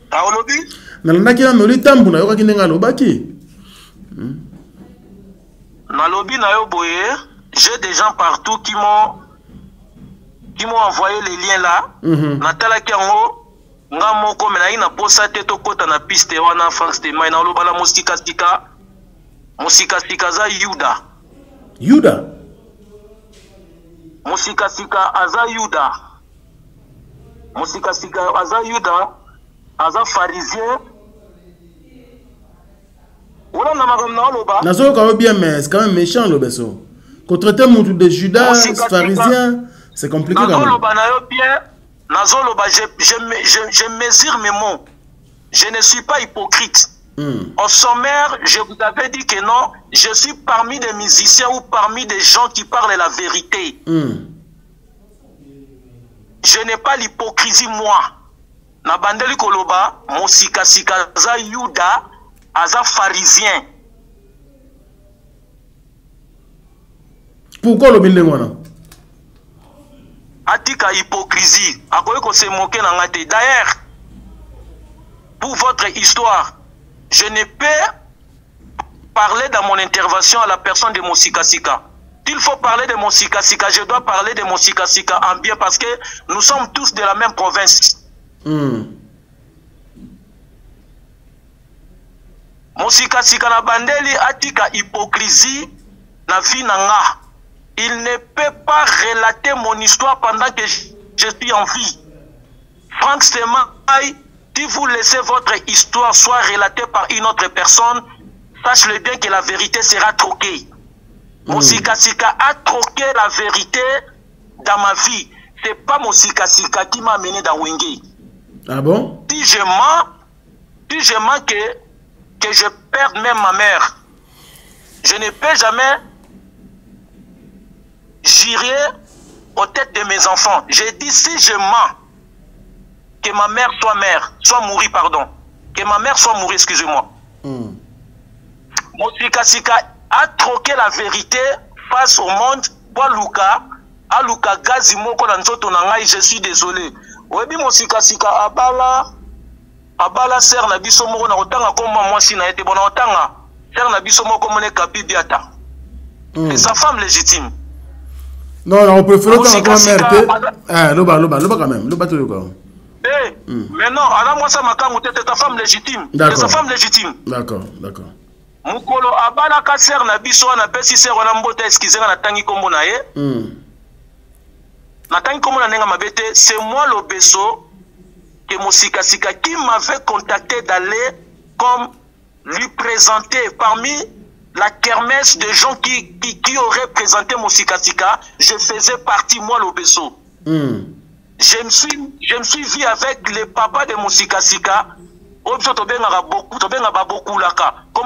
Aolobi? Na ndaki na nolitambu na yoka kinenga lobaki. Na lobi na yo boye, j'ai des gens partout qui m'ont envoyé les liens là. Na talaki yango nga moko mena ina posa te to kota na piste wana France Temai na loba la musika sika za Yuda. Yuda. Musika sika aza Yuda. Musika sika aza Yuda, aza pharisien. Ola na magam na loba. Na zo ka bien mais c'est quand même méchant le beso. Qu'on traiter mutu de Judas, pharisien, c'est compliqué quand même. Loba na yo bien. Nazoloba, je mesure mes mots. Je ne suis pas hypocrite. Au sommaire, je vous avais dit que non, je suis parmi des musiciens ou parmi des gens qui parlent la vérité. Je n'ai pas l'hypocrisie, moi. Na bandeli koloba, mosika sika za Yuda, aza pharisien. Pourquoi le bilengwana? Atika hypocrisie, akoyeko se moquer na ngate. D'ailleurs, pour votre histoire, je ne peux parler dans mon intervention à la personne de Mosika Sika. S'il faut parler de Mosika Sika, je dois parler de Mosika Sika en bien parce que nous sommes tous de la même province. Mosika Sika na bandeli atika hypocrisie na vie na nga. Il ne peut pas relater mon histoire pendant que je suis en vie. Franck Temai, si vous laissez votre histoire soit relatée par une autre personne, sache-le bien que la vérité sera troquée. Mosika Sika a troqué la vérité dans ma vie. C'est pas Mosika Sika qui m'a amené dans Wenge. Ah bon? Si je mens que je perde même ma mère, je ne peux jamais j'irai aux têtes de mes enfants. J'ai dit si je mens, que ma mère soit mourie, pardon. Que ma mère soit mourie, excusez-moi. Mosika Sika a troqué la vérité face au monde. Aluka gazi moko na nzoto na ngai, je suis désolé. Oyebi Mosika Sika abala ser na biso moko na otanga koma mwasi na ete bona otanga ser na biso moko mone kapi biata. C'est sa femme légitime. Non, on préfère quand mère. Loba quand même. Loba tout le temps. Mais non, alors moi ça m'a c'est ta femme légitime. C'est sa femme légitime. D'accord. Mukolo abala ka ser na biso na pesi ser na mbota excusez na tangi kombo na ye. Na tangi kombo na nenga mabete, c'est moi le beso que Mosika Sika qui m'avait contacté d'aller comme lui présenter parmi la kermesse de gens qui auraient présenté Mosika Sika, je faisais partie, moi, l'Obeso. Je me suis vu avec le papa de Mosika Sika. Comme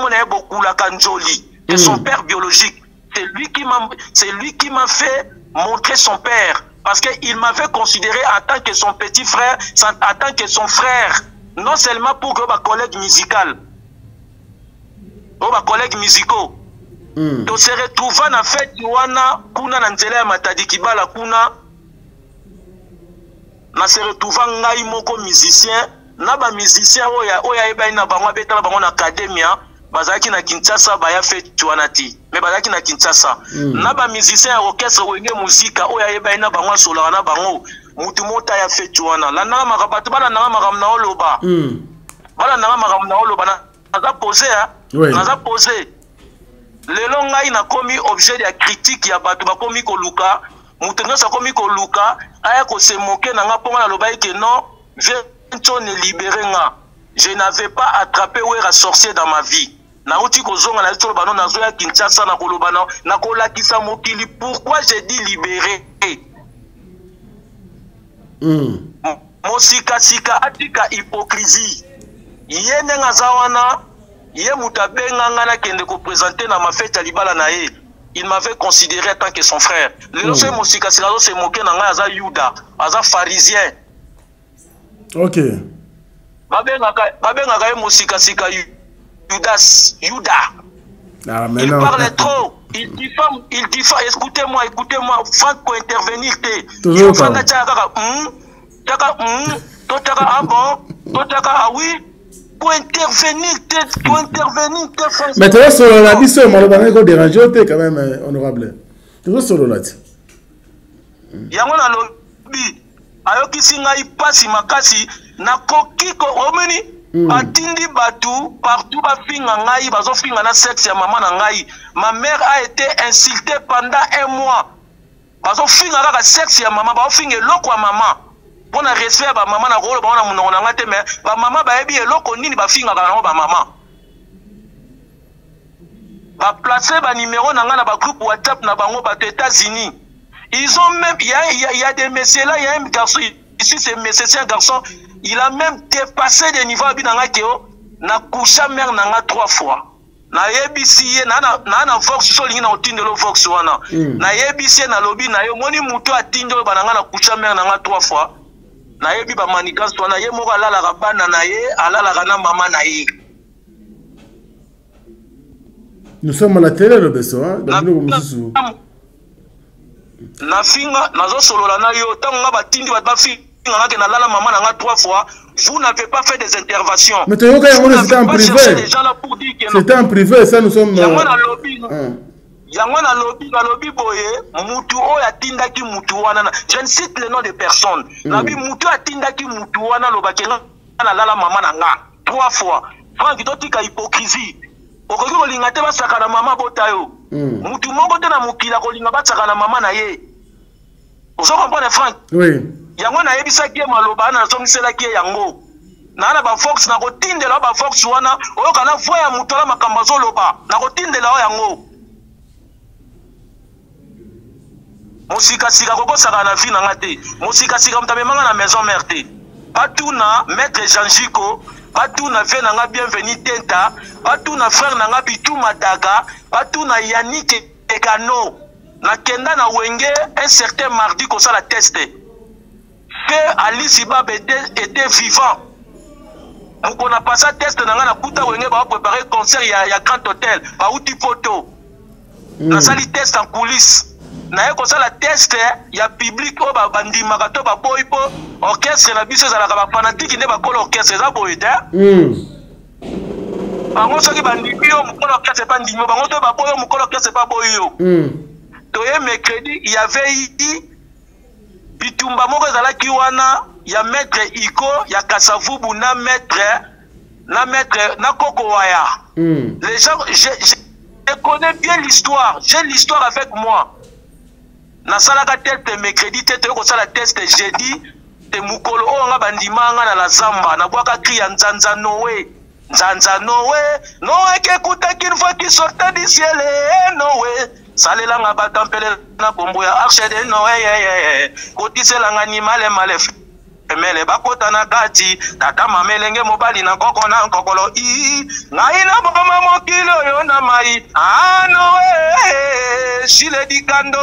on a beaucoup laka Njoli, et son père biologique. C'est lui qui m'a fait montrer son père. Parce qu'il m'avait considéré en tant que son petit frère, en tant que son frère. Non seulement pour que ma collègue musical. Collègues musicaux. Donc se retrouva na fête wana kuna na nzela ya Matadi Kibala kuna na se retrouva ngai moko musicien na ba musicien oya eba na bango betala bango na academia bazaki na Kinshasa baya fête wana ti mais bazaki na Kinshasa na ba musicien ya orchestre wenge muzika oya yeba ina bango sola na bango mutu mota ya fête wana la na makabatu bana na makamna oloba bana na makamna oloba na za poser na za poser lelo ngai na komi objet ya critique ya batu ba komi ko luka mutu nyosa komi ko luka aya ko se moquer na nga ponga na loba ke non viens ne libérer nga je n'avais pas attrapé Wera sorcier dans ma vie. Na uti kozonga na tolo bano na zoya Kinshasa na kolobana na kolakisa mokili. Pourquoi j'ai dit libérer? Mosika sika atika hypocrisie. Ye nenga zawana ye mutabenga ngana kende ko présenter na ma fête à libala na ye. Il m'avait considéré en tant que son frère. Le loso mosika sika zo se moquer na nga aza Yuda, aza pharisien. OK. Babengaka ye mosika sika Judas, Juda. Ah, il parle trop. Il diffame. Écoutez-moi. Franck pour intervenir. Il faut ah oui. Pour intervenir. Mais tu vois, sur la vie, on va déranger quand même, honorable. Tu vois, sur la vie. Yamona lobby. Ayoki singa ipasi makasi. Na kokiko omeni batindi batu partout ba finga ngai bazo finga na sexe ya maman na ngai. Ma mère a été insultée pendant 1 mois. Bazo finga kaka sexe ya maman ba finga eloko ya maman. Pona respect ba maman na rolo ba na munongo na ngate mais ba maman ba yebi eloko nini ba finga kaka na ba maman. Ba placer ba numéro na nga na ba groupe WhatsApp na bango ba États-Unis. Ils ont même il y a des messieurs là, il y a un garçon ici c'est un garçon. Il a même dépassé des niveaux à Keo, na coucha mère nanga 3 fois. Na ABC na Vox so lingi na otindelo Vox wana. Na ABC na lobby na yo moni mutu atindo bananga na coucha mère nanga 3 fois. Na yebi ba manikans wana ye moko alala ka bana na ye, alala kana mama na ye. Nous sommes à la télé le beso hein, na finga nazo solola na yo tango ba tindi ba fi vous n'avez pas fait des interventions. Mais tu c'était en privé. C'était en privé, ça nous sommes. Yangwana lobby boye, mutu o yatinda ki mutu wana. Je ne cite le nom de personne. Nabi mutu atinda ki mutu wana lobakenga na lala mama nanga 3 fois. Franck dotika hypocrisie. Okoki kolinga te basaka na mama botayo. Mutu moko te na mukila kolinga basaka na mama na ye. Vous comprenez Franck? Oui. Yango na yebisa ki maloba na somisela ki yango na ba Fox na kotindela ba Fox wana oyo kana voya mutola makamba zoloba na kotindela o yango musika sika kokosaka na vie na ngate musika sika mtabe manga na maison mère te patuna maître Jean-Jiko patuna ve na nga bienvenue tenta patuna frère na nga Bitu Madaga patuna Yannick Ekano na kenda na wenge un certain mardi ko sala test que Alice Ibab était vivant. Donc on a passé test na nga na kuta wenge ba préparer concert ya Grand Hôtel ba uti photo. Na sali test en coulisses. Na ye ko sala test ya public o ba bandima ka to ba boy po orchestre na biso za la ba fanatique ne ba ko orchestre za boy te. Bango soki bandimi yo mukolo orchestre pas ndimo bango to ba boy yo mukolo orchestre pas boy yo. To ye mercredi il y avait ici Bitumba moko ezalaki wana ya maître Iko ya Kasavubu na maître na Koko Waya. Les gens je connais bien l'histoire, j'ai l'histoire avec moi. Na salaka test mercredi tete ko sala test jeudi te mukolo o nga bandima nga na la zamba na bwaka cri ya Nzanza Noé. Nzanza Noé ke kuta qu'il faut qu'il sorte du ciel Noé. Salela nga batampele na bombo ya arche de Noé kotisela nga ni male emele bakota na kati tata mamelenge mobali na koko na kokolo ngai na boma mokilo yo na mai Noé chile dikando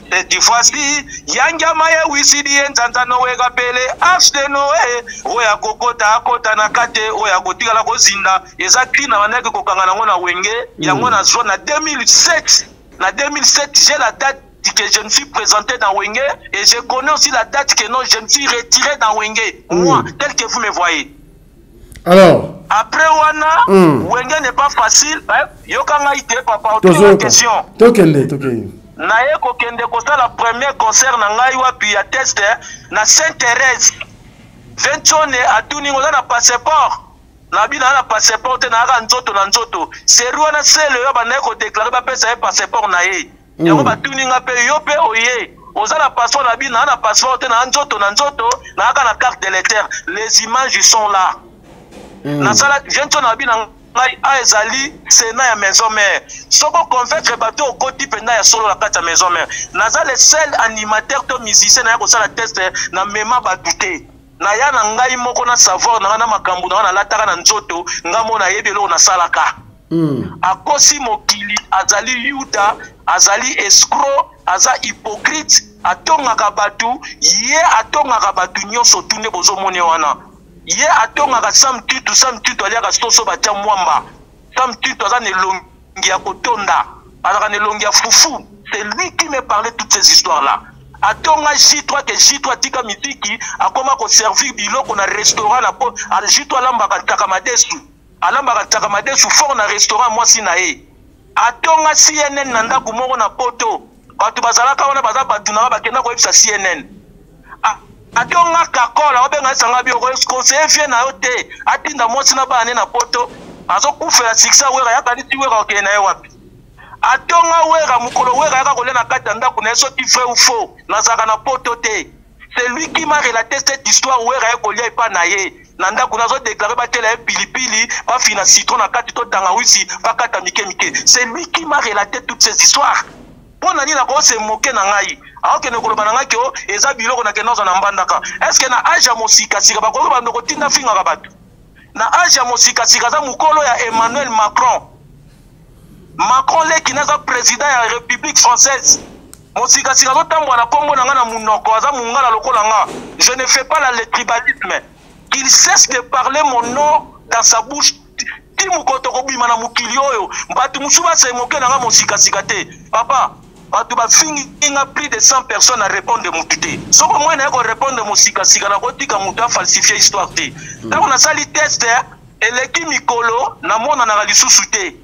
cette fois-ci yanga maye wisidi Nzanza Noé kapele arche de Noé oya kokota na kate oya kotikala kozinda eza klina baneke kokanga nango na wenge yango na zone na 2007. En 2007, j'ai la date que je me suis présenté dans Wenge et je connais aussi la date que non, je me suis retiré dans Wenge. Moi, tel que vous me voyez. Alors. Après wana, Wenge n'est pas facile. Yokanga ite papa autre question. Tokende. Naye kokende kosa la premier concert na ngai wapi ya test na Sainte-Thérèse. Ventone atuni ngoza na passeport. Na bina na passeport na aka nzoto na nzoto. Seru wana sele yo banaye ko déclarer ba pesa passeport na ye. Yango batuni nga pe yo pe oye. Oza na passeport na bina na passeport na nzoto na aka na carte de l'éther. Les images sont là. Na sala ventone na bina a ezali sena ya maison mère soko convaincre bato au côté penda ya solo la kata maison mère naza le seul animateur to musicien na ya kosala test na mema badute na ya na ngai moko na savoir na makambu na lataka na nzoto ngamo na yebi lo na salaka akosi mokili azali yuda azali escroc aza hypocrite atongaka batu ye atongaka batu nyonso tunde bozo mone wana ye atongaka sam tutu aliaka soso batia mwamba sam tutu aza nelongi ya kotonda azaka nelongi ya fufu. C'est lui qui me parlait toutes ces histoires là. Atonga J3 que J3 tika mitiki akoma ko servir biloko na restaurant na po J3 alambaka takamadesu fort na restaurant mwasi na ye. Atonga CNN na ndako moko na poto bato bazalaka wana baza batu na bakenda ko yebisa CNN. Atonga kakola obenga sanga bi ko conseiller na yote atinda mwasi na bane na poto azo kufela siksa wera ya kanisi wera okena ye wapi. Atonga wera mukolo wera yaka kolena kata ndako na so ti vrai ou faux na zaka na poto te. C'est lui qui m'a relaté cette histoire wera ya kolia epa na ye na ndako na zo déclarer ba tela e pilipili ba fina citron na kati to tangawisi ba kata mike. C'est lui qui m'a relaté toutes ces histoires. Pona ni na ko se moke na ngai aoke ne koloba na ngai ke o eza biloko na kenoza na mbandaka. Est-ce que na age mosika sika ba ko ba ndoko tinda finga ka batu na age mosika sika za mukolo ya Emmanuel Macron le kinaza président ya République française mosika sika zo tambwa na kombo na nga na munoko aza mungala lokola nga. Je ne fais pas le tribalisme. Qu'il cesse de parler mon nom dans sa bouche. Ti mukoto ko bima na mukili oyo batu musuba se moke na nga mosika sika te papa. Batu ba fingi inga plus de 100 personnes à répondre de mutute. Soko moi na ko répondre mosika sika na ko tika mutu a falsifier histoire te. Quand on a sali test eleki mikolo na mona na lisusu te.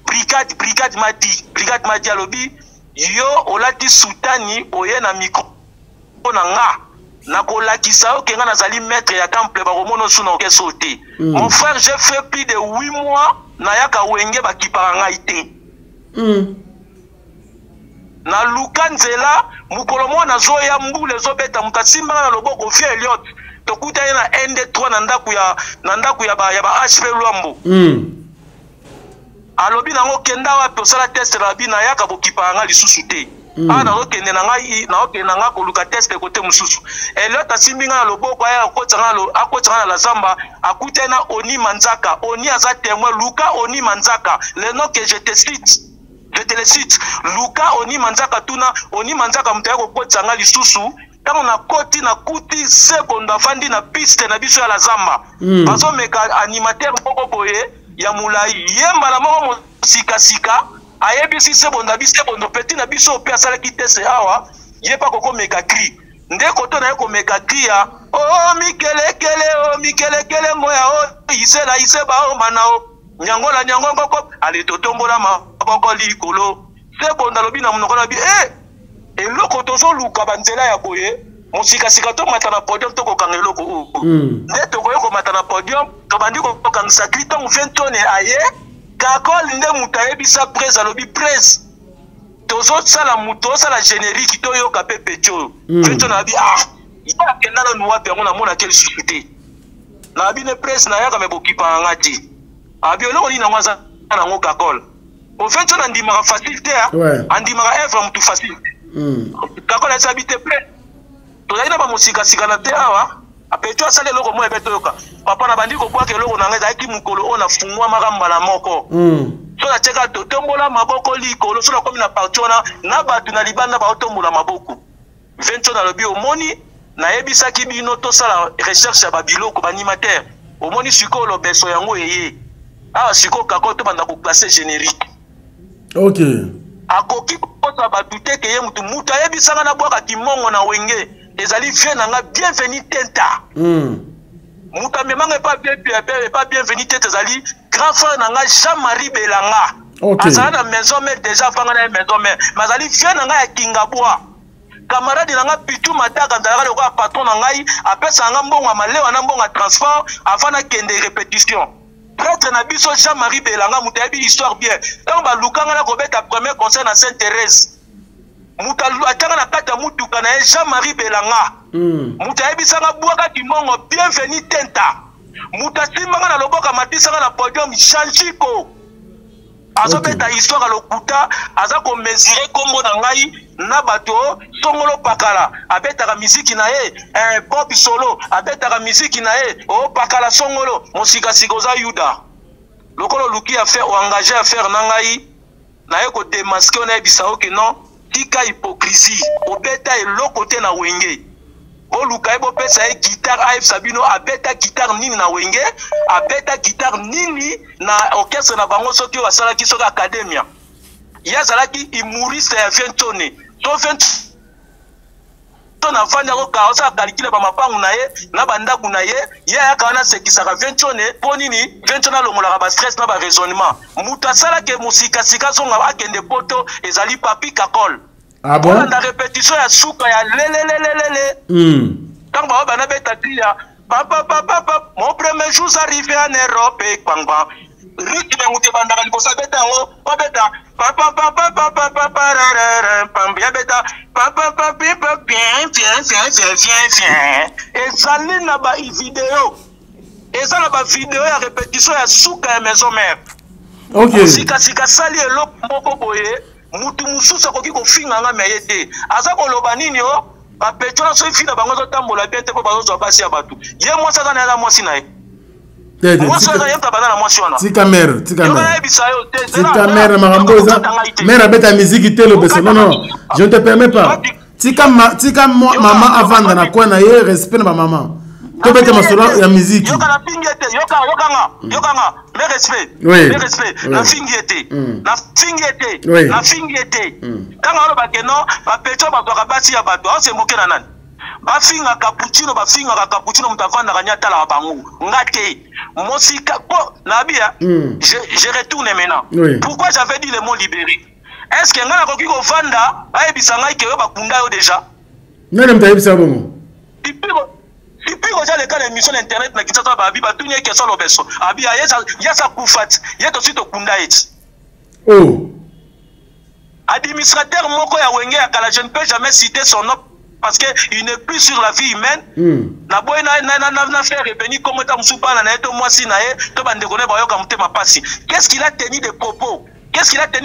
Brigade mati alobi yo olati sultani oye na micro na nga na kolakisa o kenga nazali maître ya temple ba komono suna okeso te. Mon frère, j'ai fait plus de 8 mois na yaka wenge bakipaka ngai te. Na lukanzela mukolo mona zoya mbule zobeta mutasimba na loboko fi Elliot tokuta ye na ND3 na ndaku ya ba HP Luambo. Alobi nango kenda wapi osala test na bina yaka bokipa nga lisusu te. Na okende na ngai na okende na nga koluka test kote mususu. Elliot asimbi nga na loboko aya akotanga na la zamba akuta na Oni Manzaka. Oni aza témoin Luka Oni Manzaka. Le nom que je te le cite. Luka Oni Manzaka tuna Oni Manzaka mutaya kokotanga lisusu. Tango na koti na kuti sekonda fandi na piste na biso ya la zamba. Bazo meka animateur moko boye ya mulai yemba la moko sika ayebisi sebonda biso peti na biso pe asala ki tese awa yepa koko meka kri ndeko to na yeko meka kri ya o mikelekele ngoya o iseba o manao nyangola nyangongoko ale totombola maboko likolo sebonda lobi na munoko na bi eloko tozo luka banzela ya boye musika to mata na podium to kokanga eloko o nde to koyeko mata na podium to bandi ko kokanga krito mu 20 tonne aye kakol nde mutaye bisa presse alobi presse tozo sala muto sala générique to yoka pepe cho to na bi ya kenda na nuwa pe ngona mona quelle société na bi ne presse na yaka me bokipa ngati abi oloko ni na ngwaza na ngo kakol au fait to na ndima facilité andima œuvre mutu facilité kakol esa bi te presse tozali na bamusika na te awa apeto asale loko mo ebeto yoka papa na bandi ko bwaka eloko na ngai zaki mukolo ona fungwa makamba na moko so na cheka to tombola maboko likolo so na komi na partona na batu na libanda ba otombola maboko vento na lobi omoni na yebisaki bino to sala recherche ya babiloko banimateur omoni sikolo beso yango eye awa siko kako to banda ko classer générique akoki kota batute ke ye mutu ayebisanga na bwaka kimongo na wenge ezali vie nanga bienvenue tenta Moutamemanga pas bienvenu Tézali, grand frère Nanga Jean-Marie Belanga. Azala na maison mère déjà fanga na maison mère. Mazali vient Nanga ya Kingabwa. Camarade Nanga Pitu Mataka Ndala le roi patron Nangai, apesa nga mbongo malewa na mbongo transport avant na kende répétition. Prêtre na biso Jean-Marie Belanga mutayebi histoire bien. Tant ba lukanga na kobeta premier conseil na Sainte-Thérèse. Mutalu atanga na kata mutuka na Jean-Marie Belanga. Mutayebi sanga bwaka kimongo bienvenue tenta. Mutasimanga na loboka matisanga na podium Chanchiko. Azobeta histoire lokuta azako mesurer kombo na ngai na bato songolo pakala abetaka miziki na ye pop solo abetaka miziki na ye o pakala songolo musika sikoza yuda lokolo luki a faire ou engagé à faire na ngai na ye ko démasquer na bisao que non tika hypocrisie obeta eloko te na wenge o luka ebo pesa e guitare aif sabino abeta guitare nini na wenge abeta guitare nini na orchestre na bango soki wasala ki soka academia yazalaki humoriste ya 20 tonnes to 20 tonnes avant de kaosa calculer ba mapangu na ye na bandaku na ye ya kana sekisaka 20 tonnes po nini 20 tonnes longola ba stress na ba raisonnement mutasala ke musika sika songa akende poto ezali papi kakol. Ah bon? La répétition ya souka ya lelelelelele. Tant ba bana beta dia papa mon premier jour arrivé en Europe et pangba. Rythme muté banda ka libosa beta ngo beta papa pambia beta papa bien. Et sali na ba vidéo. Et ça na ba vidéo ya répétition ya souka ya maison mère. OK. Sika sali eloko moko boye. Mutu mususa koki ko finga nga meyete azako loba nini o ba petona so fina bango zo tambola bien te ko bazo zo basi ya batu ye mo saka na la mosi na ye mo saka ye ta bana mosi wana tika mère maramboza mère abeta musique te lobeso non je ne te permets pas tika maman avant na kwa na ye respect na maman to bete masolo ya musique yoka pingete yokanga mais respect na fingete na fingete tanga lo bakeno ba pecho ba kwa basi ya bato on se moquer na nani ba finga cappuccino mutavanda kanyata la bangu ngate mosika ko nabia je retourne maintenant pourquoi j'avais dit le mot libéré est-ce que ngana koki ko vanda ba ebisanga ke ba kunda yo déjà nani mtayebisa bongo et puis déjà les cas d'émission internet na kitata ba abi ba tunya ke solo beso abi ya sa kufat ya to sito kunda eti administrateur moko ya wenge ya kala je ne peux jamais citer son nom parce que il n'est plus sur la vie humaine na boy na faire revenir comme ta musupa na eto mwasi na ye to bande kone ba yoka mutema pasi qu'est-ce qu'il a tenu des propos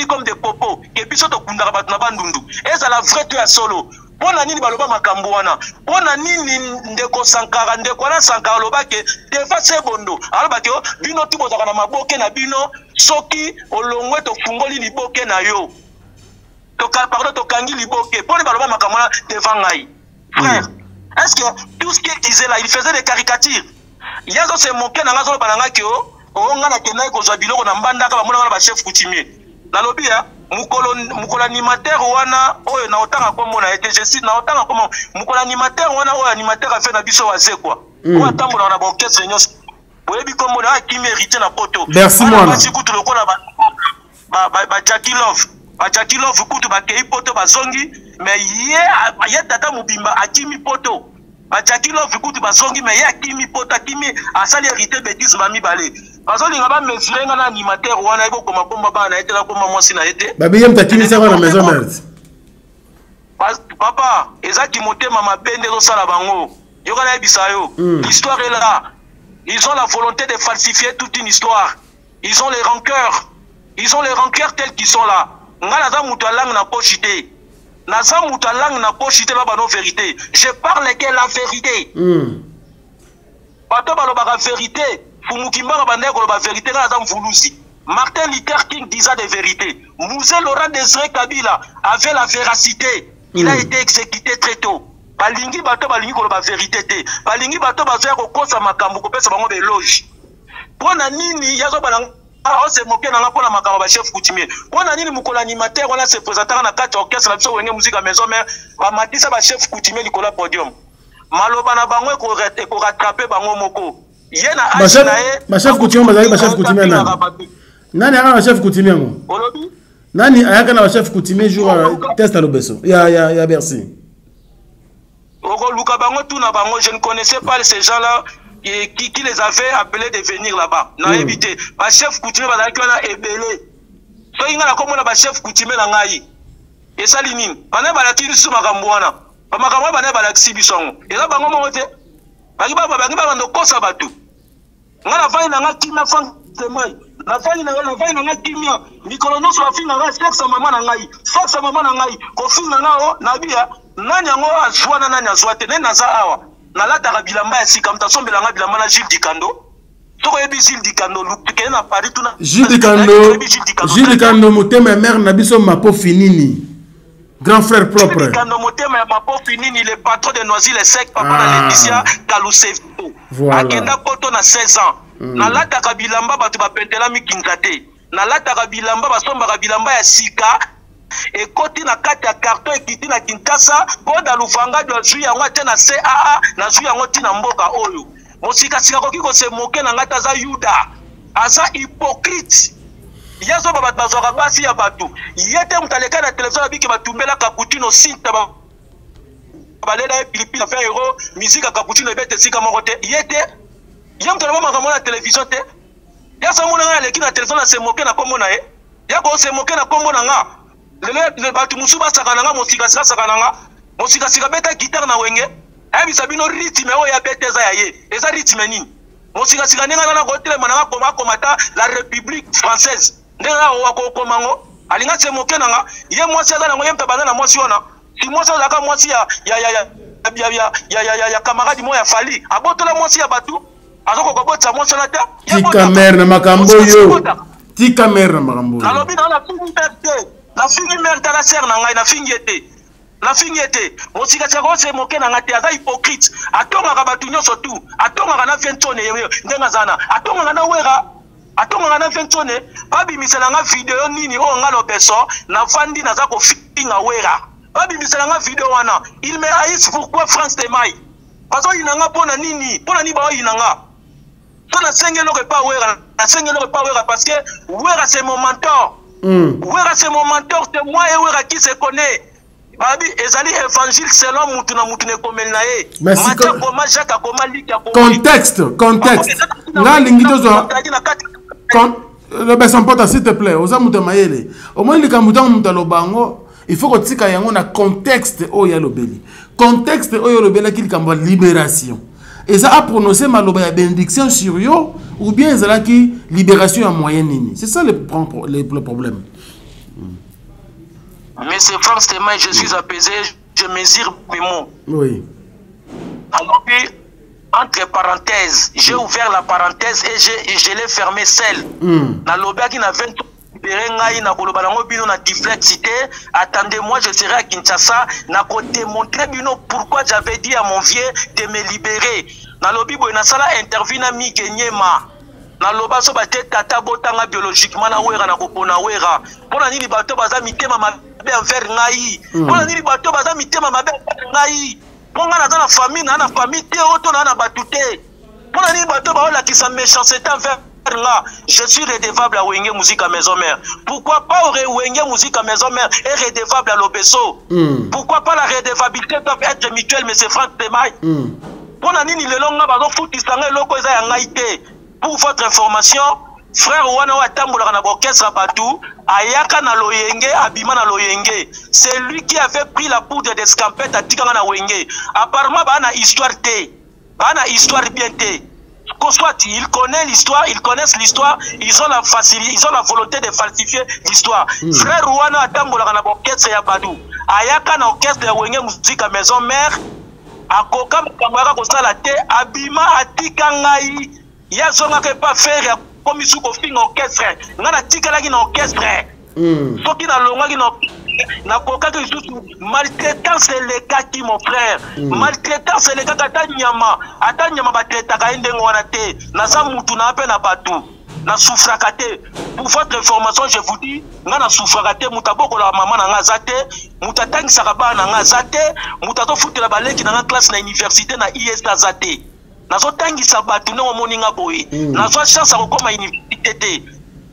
comme des propos et puis soto kunda ba na bandundu et ça la vraie tu ya solo pona nini baloba makambo wana pona nini ndeko sankara ndeko na sankara lobake defa se bondo aloba ke bino tu bozaka na maboke na bino soki olongwe to fungoli liboke na yo to kangi liboke pona baloba makambo na devant ngai frère est-ce que tout ce qu'il disait là il faisait des caricatures yazo se moke na ngazo balanga ke o ngana kenai ko zwa biloko na mbanda ka bamona ba chef coutumier na lobia mukolo animateur wana oyo na otanga kombo na été je cite na otanga kombo mukolo animateur wana oyo animateur a fait na biso waze quoi o atambola na orchestre nyos boyebi kombo na ki mérite na poto merci moi na sikutu lokola ba Jackie Love kutu ba kei poto bazongi mais ye tata mubimba akimi poto ba Jackie Love kutu bazongi mais ye akimi poto akimi asali hérité bêtise mami balé bazoli ngaba mesurer ngana animateur wana ebo koma komba bana etela koma mosi na ete babi yem takimi sa na maison mère papa ezaki motema mabende zo sala bango yokana bisayo l'histoire est là ils ont la volonté de falsifier toute une histoire ils ont les rancœurs tels qu'ils sont là ngala za mutu alang na pochité na za mutu alang na pochité ba bano vérité je parle que la vérité bato balo ba vérité Fumukimba bande ko ba vérité na za mvulusi Martin Luther King disait des vérités Moussé Laurent Désiré Kabila avait la véracité il a été exécuté très tôt balingi bato balingi ko ba vérité te balingi bato ba faire ko kosa makambo ko pesa bango beloge pona nini yazo balang on se moquer na pona makambo ba chef coutumier pona nini mukolo animateur wana se présenter na kati orchestre la biso wenge musique à maison mère ba matisa ba chef coutumier likola podium maloba na bango ko rattraper bango moko ye na age na ye ba chef coutumier bazali ba chef coutumier nani aka ba chef coutumier ngo nani ayaka na ba chef coutumier jour test à l'Obeso ya Bercy oko luka bango tout na bango je ne connaissais pas ces gens là qui les avait appelés de venir là-bas na évité ba chef coutumier bazali na ebele so inga na komona ba chef coutumier na ngai esali nini bana balaki biso makambo wana makambo bana balaki biso ngo eza bango mo te bangi ba ndo kosa batu ngana fai na ngaki na fang temai na fai na ngaki mia mikolo no so afinga ga sexe mama na ngai ko finga ngao na bia nani ngo aswana nani aswate ne naza awa na lata ka bilamba ya sika mta sombela nga bilamba na Gilles Dikando toko yebi Gilles Dikando lukike na Paris tuna Gilles Dikando motema mère na biso mapo finini grand frère propre Dikando motema ya mapo finini le patron de Noisy-le-Sec papa na Laetitia Kalusevito akenda poto na 16 ans na lata ka bilamba batu ba pentela mikinza te na lata ka bilamba basomba ka bilamba ya sika et koti na kati ya carton ekiti na Kinshasa boda lufanga de zui yango te na CAA na zui yango ti na mboka oyo mosika sika koki ko se moke na ngata za Yuda asa hypocrite yazo ba bazwaka basi ya batu yete mutaleka na television abiki batumbela cappuccino sinta ba balela e pilipili na faire héros musique cappuccino ebete sika moko te yete yam tolo ba na television te yaso mona na leki na television na se moke na kombo na ye yako se moke na kombo na nga le batu musuba sakana nga mosika sika beta guitare na wenge abi sabino rythme o ya beteza ya ye eza rythme nini mosika sika ninga na hôtel mananga komata la République française ndena o ko komango alinga se moke na nga ye mwasi aza na ngoyempe bana na mwasi ona si mwasi aza ka mwasi ya camarade mo ya fali abotola mwasi ya batu azoko kobotsa mwasi na ta tika mère na makambo yo tika mère na makambo na lobi na la fingi mère ta la sœur na ngai na fingi ete mosika tsako se moke na ngati aza hypocrite atonga ka batu nyoso tu atonga na fentone yewe ndenga zana atonga na fentone babi misela nga video nini o ngalo beso na fandi na za ko finga wera babi misela nga video wana il me haïs pourquoi France de Mai parce que inanga pona ni ba inanga to na sengelo ke pa wera parce que wera c'est mon mentor wera c'est mon mentor c'est moi et wera qui se connaît babi ezali évangile selon mutu na mutu ne komel na ye mata koma jaka koma lika contexte nga lingito zo le beson pota s'il te plaît oza mutu mayele au moins lika mutu mutu lobango il faut que tika yango na contexte o ya lobeli contexte o ya lobela ki likambo libération et ça a prononcé maloba ya bénédiction sur yo ou bien ezala ki libération en moyenne nini c'est ça le problème. Mais c'est France Témoin, je suis apaisé, je mesure mes mots. Oui. Alors puis, entre parenthèses, j'ai ouvert la parenthèse et je l'ai fermé celle. Dans l'obéa qui n'a 20 attendez-moi, je serai à Kinshasa. N'a démontré pourquoi j'avais dit à mon vieux de me libérer. Dans l'obéa, il y a une interview na mi Kenyema. Na loba so ba tata botanga biologiquement na wera na kopona wera pona nini bato baza mitema mabe envers ngai pona nini bato baza mitema mabe envers ngai ponga na famille te oto na batute pona nini bato ba ola ki sa méchanceté envers nga je suis redevable à Wenge Musique à Maison Mère. Pourquoi pas Wenge Musique à Maison Mère est redevable à l'Obeso? Pourquoi pas la redevabilité doit être mutuelle, mais c'est France Témoin. Pona nini le longa bazo futi sanga loko eza ya ngai te. Pour votre information, frère Wana Watambola na orchestre Batou, Ayaka na Loyenge, Abima na Loyenge. C'est lui qui avait pris la poudre d'escampette à Tigana na Wenge. Apparemment, bana histoire T. Bana histoire bien T. Soit ils connaissent l'histoire, ils connaissent l'histoire, ils ont la facilité, ils ont la volonté de falsifier l'histoire. Frère Wana Watambola na orchestre ya Badou, Ayaka na orchestre ya Wenge Musique à Maison Mère, Akoka Mkamwaka Kosala T, Abima Atika Ngai. Ya zonga ke pas faire comme isu ko finga orchestre ngana tikala ki na orchestre soki na longa ki na koka ke isu maltraitance le kaki mon frère maltraitance le kaka atanyama batreta ka ende ngwana te na sa mutu na pe na batu na souffraka te. Pour votre information je vous dis ngana souffraka te mutaboko la maman na ngazate mutatangisa ka ba na ngazate mutato futela baleki na classe na université na IS azate nazotangisa bato ndenge omoninga boye nazwa chance ya kokoma université te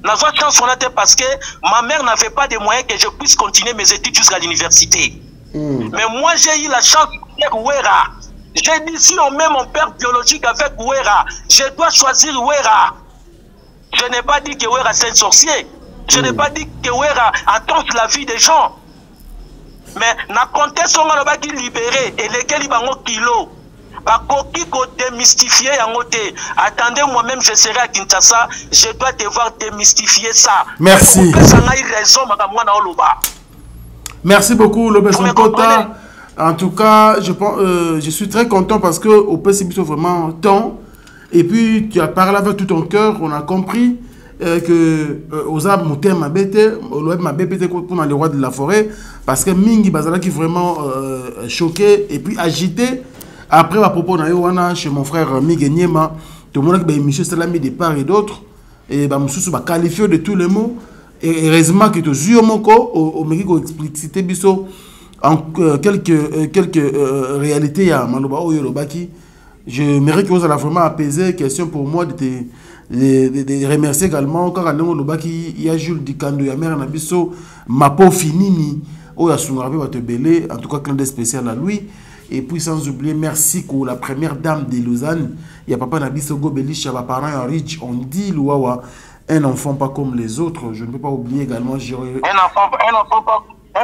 nazwa chance wana te parce que ma mère n'avait pas de moyens que je puisse continuer mes études jusqu'à l'université. Mais moi j'ai eu la chance de Ouera. J'ai dit si on met mon père biologique avec Ouera, je dois choisir Ouera. Je n'ai pas dit que Ouera c'est un sorcier. Je n'ai pas dit que Ouera entorse la vie des gens. Mais na contexte on a qui libéré et lesquels bango kilo. Bakoki ko démystifier yango te. Attendez, moi-même je serai à Kinshasa, je dois devoir démystifier ça. Merci. Merci beaucoup Lobeson Kota. En tout cas, je suis très content parce que au PCB sont vraiment temps. Et puis tu as parlé avec tout ton cœur, on a compris que Ozab Moutem m'a bêté, m'a bêté pour les rois de la forêt, parce que Mingi Bazala qui est vraiment choqué et puis agité. Après ma propos chez mon frère Miguel Niema, tout le monde a mis Salami de part et d'autre, et Moussou va qualifier de tous les mots. Et heureusement que tu as vu au Mexique explicité biso en quelques réalités à Maloba ou Yorobaki. Je mérite que vous allez vraiment apaiser. Question pour moi de remercier également quand on a il y a Jules Dikando, il y a Mère Nabiso, Mapo Finini, ou ya Sungarbe va te belé, en tout cas clin d'œil spécial à lui. Et puis sans oublier, merci pour la première dame de Lausanne. Il y a Papa Nabiso Gobelich, il y a parents en Rich, on dit Louawa, un enfant pas comme les autres. Je ne peux pas oublier également. Un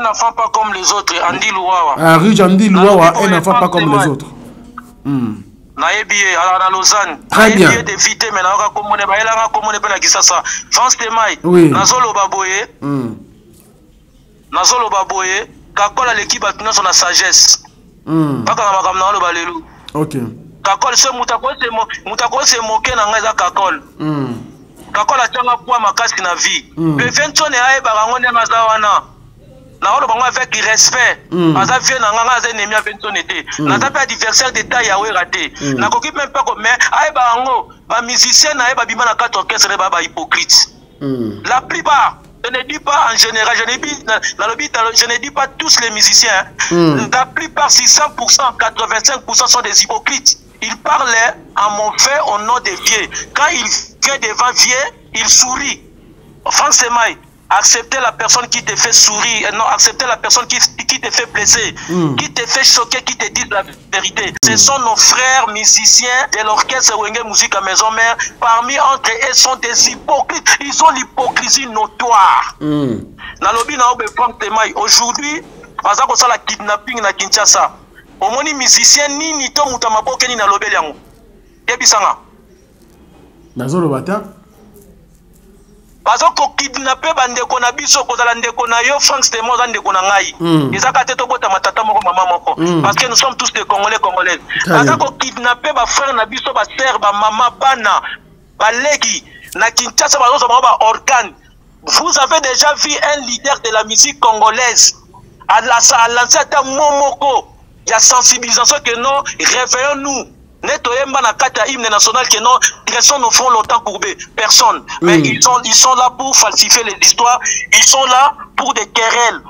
enfant pas comme les autres, Andy Louawa. Ah, Rich Andy Louawa, un enfant pas comme les autres. Nayebi à Lausanne. Très bien. Nayebi d'éviter, mais naoka komone ba elanga komone pe na Kisasa. France Temai. Oui. Nazolo baboye. Nazolo baboye. Kakola l'équipe a tenu son sagesse. Paka na makamna lo balelu. OK. Kakol se mutako se moke na ngaza kakol. Kakol atanga kwa makasi na vie. Le 20 ne aye barango ne mazawana. Na olo bango avec respect. Aza vie na nganga za ennemi a 20 été. Na tape adversaire d'état ya we raté. Na koki même pas comme mais aye barango ba musicien na aye ba bima na quatre orchestre ba hypocrite. La plupart je ne dis pas en général, je ne dis pas tous les musiciens. La plupart, si 100%, 85% sont des hypocrites. Ils parlaient à mon fait au nom des vieux. Quand il vient devant vieux, il sourit. Franchement, accepter la personne qui te fait sourire, non, accepter la personne qui te fait blesser, qui te fait choquer, qui te dit la vérité. Ce sont nos frères musiciens de l'orchestre Wenge Musique à Maison Mère. Parmi entre eux sont des hypocrites. Ils ont l'hypocrisie notoire. Aujourd'hui, parce que ça la kidnapping na Kinshasa. Au moins musicien ni to mutamabo ni na lobeli yango. Yebisanga. Nazolo bata. Parce que kidnapper bandeko na biso kozala ndeko na yo Frank Stemo za ndeko na ngai. Ezaka te to bota matata moko mama moko. Parce que nous sommes tous des Congolais congolais. Parce que kidnapper ba frère na biso ba sœur ba mama bana ba legi na Kinshasa ba zo ba organe. Vous avez déjà vu un leader de la musique congolaise à lancer un momoko. Il y a sensibilisation que non, réveillons-nous. Netoyemba na kata hymne national que non, dressons nos fronts longtemps courbés. Personne. Mais ils sont là pour falsifier les histoires. Ils sont là pour des querelles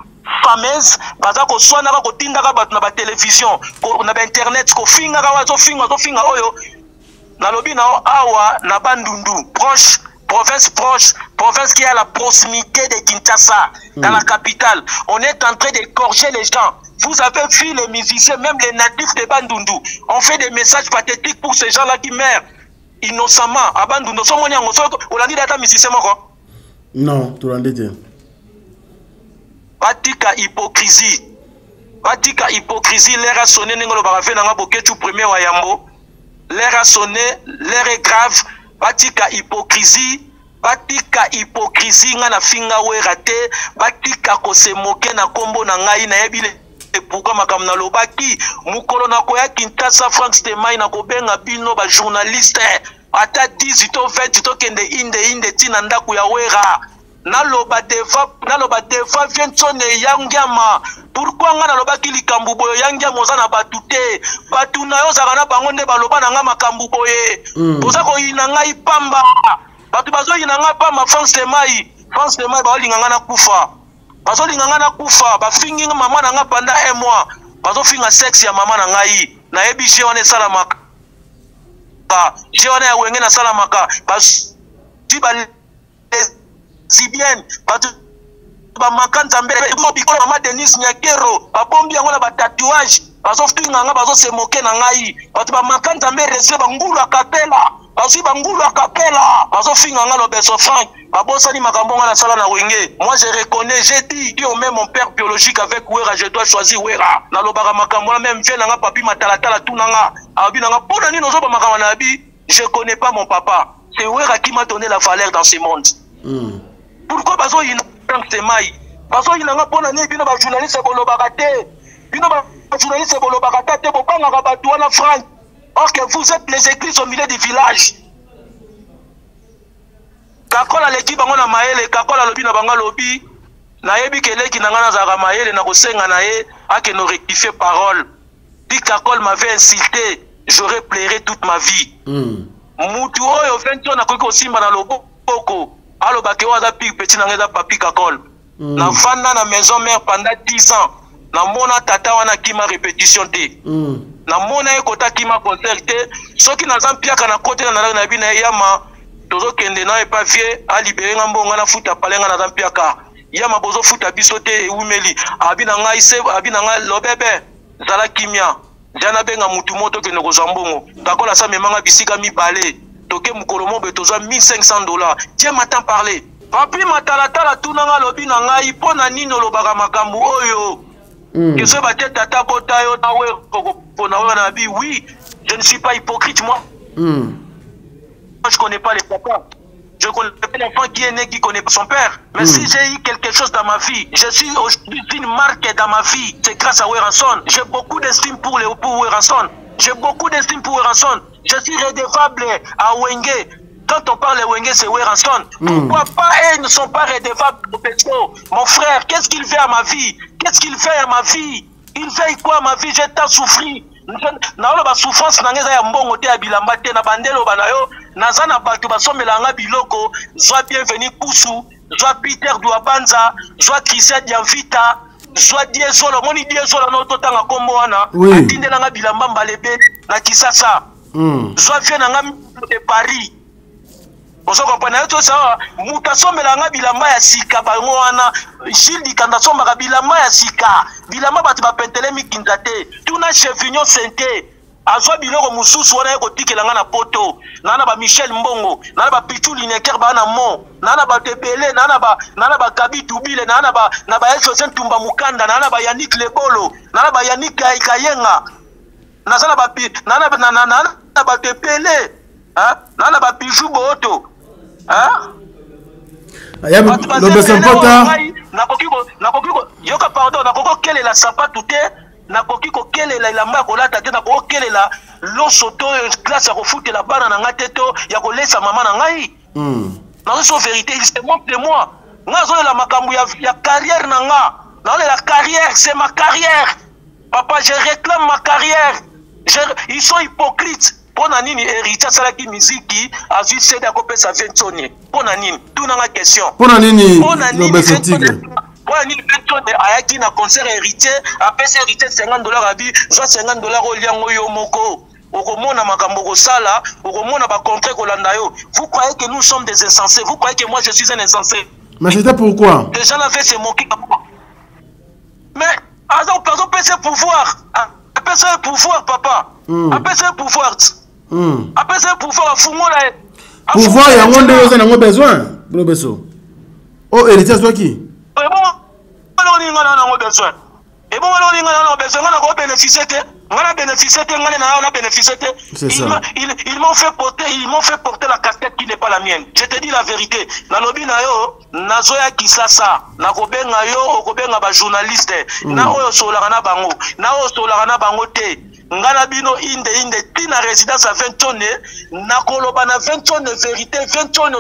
fameuses. Parce que soit na ko tindaka bat na ba télévision, na ba internet, ko finga ka wazo finga oyo. Na lobi na awa na Bandundu, province qui est à la proximité de Kinshasa, dans la capitale. On est en train d'écorcher les gens. Vous avez vu les musiciens, même les natifs de Bandundu. On fait des messages pathétiques pour ces gens-là qui meurent innocemment à Bandundu. On a dit d'être musicien, non, tu l'as dit. Batika hypocrisie. Batika hypocrisie, l'air a sonné, n'engolo barafé, n'anga boketu premier wayambo. L'air a sonné, l'air est grave. Batika hypocrisie. Batika hypocrisie, nga na finga we raté. Batika ko se moke na kombo na ngai na yebile. Pourquoi makam na lobaki mukolo na koya Kinshasa Frank Stemai na kobenga bino ba journaliste ata 10 to 20 to kende inde tina ndaku ya wera na loba deva vientone yangiama. Pourquoi nga na lobaki likambu boyo yangiama oza na batute batu na yo zaka na bango nde baloba na nga makambu boye boza ko ina ngai pamba batu bazo ina nga pamba Frank Stemai ba olinga nga na kufa. Bazo linganga na kufa ba fingi mama na nga pendant un mois bazo finga sexe ya mama na ngai na ebishe wana salamaka je wana ya wenge na salamaka bazwi ba lesbienne bamakanta mbele bikola mama Denis Nyakero babombi yango na batatuage bazofinga nga bazosemoke na ngai bato bamakanta mbele rese bangulu akapela bazwi bangulu akapela bazofinga nga lobeso Frank babosani makambo nga na sala na wenge. Moi je reconnais, j'ai dit Dieu même mon père biologique avec Wera, je dois choisir Wera na lobaka makambo na même vie na nga papi matalatala tout nanga abi nanga pona ni nozo ba makambo na abi. Je connais pas mon papa, c'est Wera qui m'a donné la valeur dans ce monde. Pourquoi bazo yina c'est mai bazo yina nga pona ni bino ba journaliste bolobaka te bino ba journaliste bolobaka te bopanga ka bato na Frank. Or que vous êtes les églises au milieu du village. Kakola leki bango na maele kakola lobi na banga lobi na yebi keleki na ngana za maele na kosenga na ye ake no rectifier parole. Si Kakol m'avait insulté, j'aurais pleuré toute ma vie. Mutu oyo fento na koko simba na loboko alo bakewa za pig petit na ngeza papi Kakol. Na vanda na maison mère pendant 10 ans. Na mona tata wana kima répétition te. Na mona ekota kima concert te. Soki na zampiaka na kote na bina yama tozo kende na pas vie a libérer ngambonga na futa palenga na zampiaka. Yama bozo futa bisote e umeli. Abina ngai se abina ngai lobebe zala kimia. Jana benga mutu moto ke neko zambongo. Kakola sa memanga bisika mi balé. Toke mukolomo be tozo $1,500. Tiens m'attend parler. Papi matalatala tunanga lobi na ngai pona nino lobaka makambu oyo. Que ce batte tata botayo na we pona wana bi oui, je ne suis pas hypocrite moi. Je connais pas les papas. Je connais pas l'enfant qui est né qui connaît pas son père. Mais si j'ai eu quelque chose dans ma vie, je suis aujourd'hui une marque dans ma vie. C'est grâce à Weranson. J'ai beaucoup d'estime pour Weranson. J'ai beaucoup d'estime pour Weranson. Je suis redevable à Wenge. Quand on parle de Wenge, c'est Weranson. Pourquoi pas eux ne sont pas redevables au Pesco? Mon frère, qu'est-ce qu'il fait à ma vie? Qu'est-ce qu'il fait à ma vie? Il fait quoi à ma vie? J'ai tant souffri. Na ba souffrance na ngeza ya mbongo te ya bilamba te na bandelo banayo naza na bato basomela nga biloko soit bienvenu Pousu soit Peter Douabanza soit Christian Dianvita soit Diesolo moni Diesolo no totanga kombo wana atindela nga bilamba mbalebe na Kisasa soit vient nga de Paris. Oso kompana yoto sawa mutasomela nga bilamba ya sika bango wana Gilles Kanda somba bilamba ya sika bilamba batu bapentele mikinza te tuna Chevignon Sente azwa biloko mususu wana yeko tikela nga na poto nana ba Michel Mbongo nana ba Pichu Lineker bana mo nana ba Tebele nana ba Kabi Tubile nana ba José Ntumba Mukanda nana ba Yannick Lebolo nana ba Yannick Kayenga nana ba Tebele nana ba Pichu Boto yoka pardon nakoko kelela sapatu te nakoki kokelela elamba kolata te nakoko kelela loso to classe ya kofutela bana na nga te to ya kolesa mama na ngai nazo vérité il se moque de moi nga zolela makambo ya carrière na nga nazolela carrière c'est ma carrière papa je réclame ma carrière ils sont hypocrites. Pona nini héritier salaki miziki azui cédé kopesa Ventone pona nini tuna nga question pona nini Ventone ayaki na concert héritier apesa héritier $50 abi soit $50 oliango yo moko okomona makambo kosala okomona ba contrat kolanda yo. Vous croyez que nous sommes des insensés? Vous croyez que moi je suis un insensé? Mais c'était pourquoi les gens avaient se moquer comme moi. Mais alors quand on peut se pouvoir apesa pouvoir papa apesa pouvoir après ça pouvoir fungola pouvoir ya ngonde yo na ngo besoin bro beso oh héritier toi qui bon on ngana na ngo besoin et bon on ngana na besoin ngana ko bénéficier te ngana bénéficier te ngana na bénéficier te ils m'ont fait porter la casquette qui n'est pas la mienne. Je te dis la vérité na lobi na yo nazoya kisasa na kobenga yo okobenga ba journaliste na oyo solaka na bango te ngana bino inde tina résidence à Ventone na koloba na Ventone vérité Ventone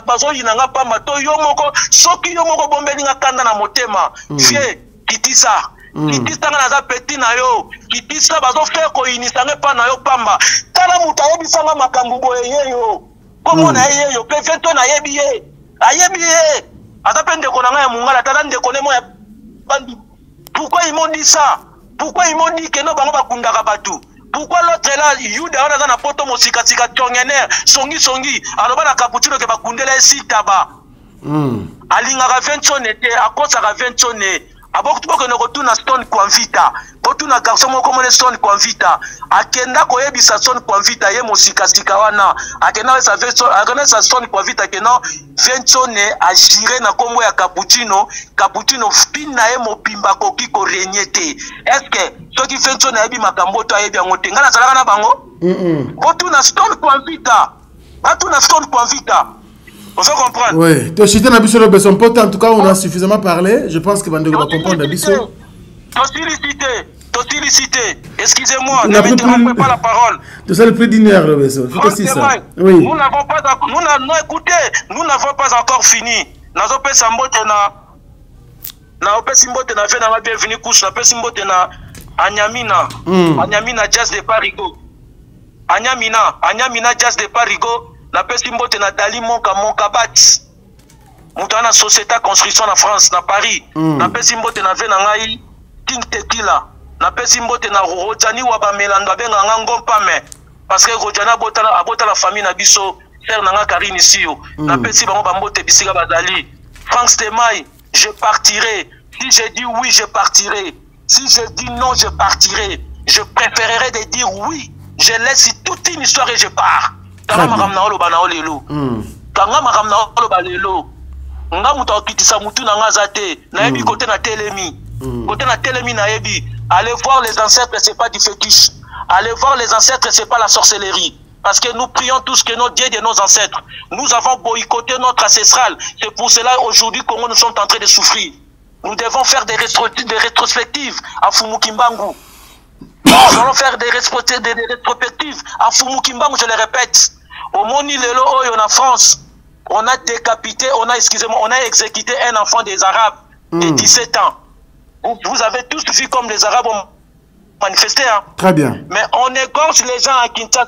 bazo yina nga pamba to yo moko soki yo moko bombeli nga kanda na motema vie kitisa nga na za petit na yo kitisa bazo faire ko inisa nga pa na yo pamba tala muta yebisa nga makambu boye yeyo komo na yeyo pe Ventone ayebi ye atapende ko na nga ya mungala tala ndeko ne mo ya bandi. Pourquoi ils m'ont dit ça? Pourquoi ils m'ont dit que non, bango bakundaka batu? Pourquoi l'autre là, Yuda, on a un poto mosika tika tiongener, songi, alors na cappuccino que bakundela esi taba. Alinga vention était, à cause à vention abok tu que nous na stone convita, botuna garçon moko mo stone convita, akenda koyebisa stone convita ye mosika sika wana, akenda sa vention, akenda sa stone convita que non vention a giré na kombo ya cappuccino pina ye mobimba koki ko renyete. Est-ce que ceux qui vention na yebi makambo to yebi ngote ngana zalaka na bango? Botuna stone convita. Batuna stone convita. On se comprend. Oui, tu as cité Nabiso le Besson Pote, en tout cas on a suffisamment parlé, je pense que Bande va comprendre Nabiso. Toxilicité, excusez-moi, ne m'interrompez pas la parole. Tu sais le plus d'une heure le Besson, c'est aussi ça. Oui. Nous n'avons pas encore fini. Nous avons fait Sambote na fait na bienvenue couche, na Simbote na Anyamina, Anyamina Jazz de Parigo. Anyamina Jazz de Parigo. La Pessimbote na Dali Monkabat. Moutana Société Construction en France, na Paris. La Pessimbote na Venangai, King Tequila. La Pessimbote na Rojani Wabamelanda Benga Ngompame. Parce que Rojana abota la famille na biso, frère Nanga Karine Sio. La Pessimbote Bambote Bisiga Badali. Franck Stemai, je partirai. Si je dis oui, je partirai. Si je dis non, je partirai. Je préférerais de dire oui. Je laisse toute une histoire et je pars. Kanga makamna olo bana olelo. Kanga makamna olo balelo. Nga muta okitisa mutu na nga zate. Na yebi côté na telemi. Côté na telemi na yebi. Allez voir les ancêtres, c'est pas du fétiche. Allez voir les ancêtres, c'est pas la sorcellerie. Parce que nous prions tous que nos dieux de nos ancêtres. Nous avons boycotté notre ancestral. C'est pour cela aujourd'hui Congo nous sommes en train de souffrir. Nous devons faire des rétrospectives à Fumukimbangu. Nous allons faire des rétrospectives à Fumukimbangu, je le répète. Au Moni Lelo, en France, on a décapité, on a exécuté un enfant des Arabes de 17 ans. Vous avez tous vu comme les Arabes ont manifesté. Hein? Très bien. Mais on égorge les gens à Kinshasa.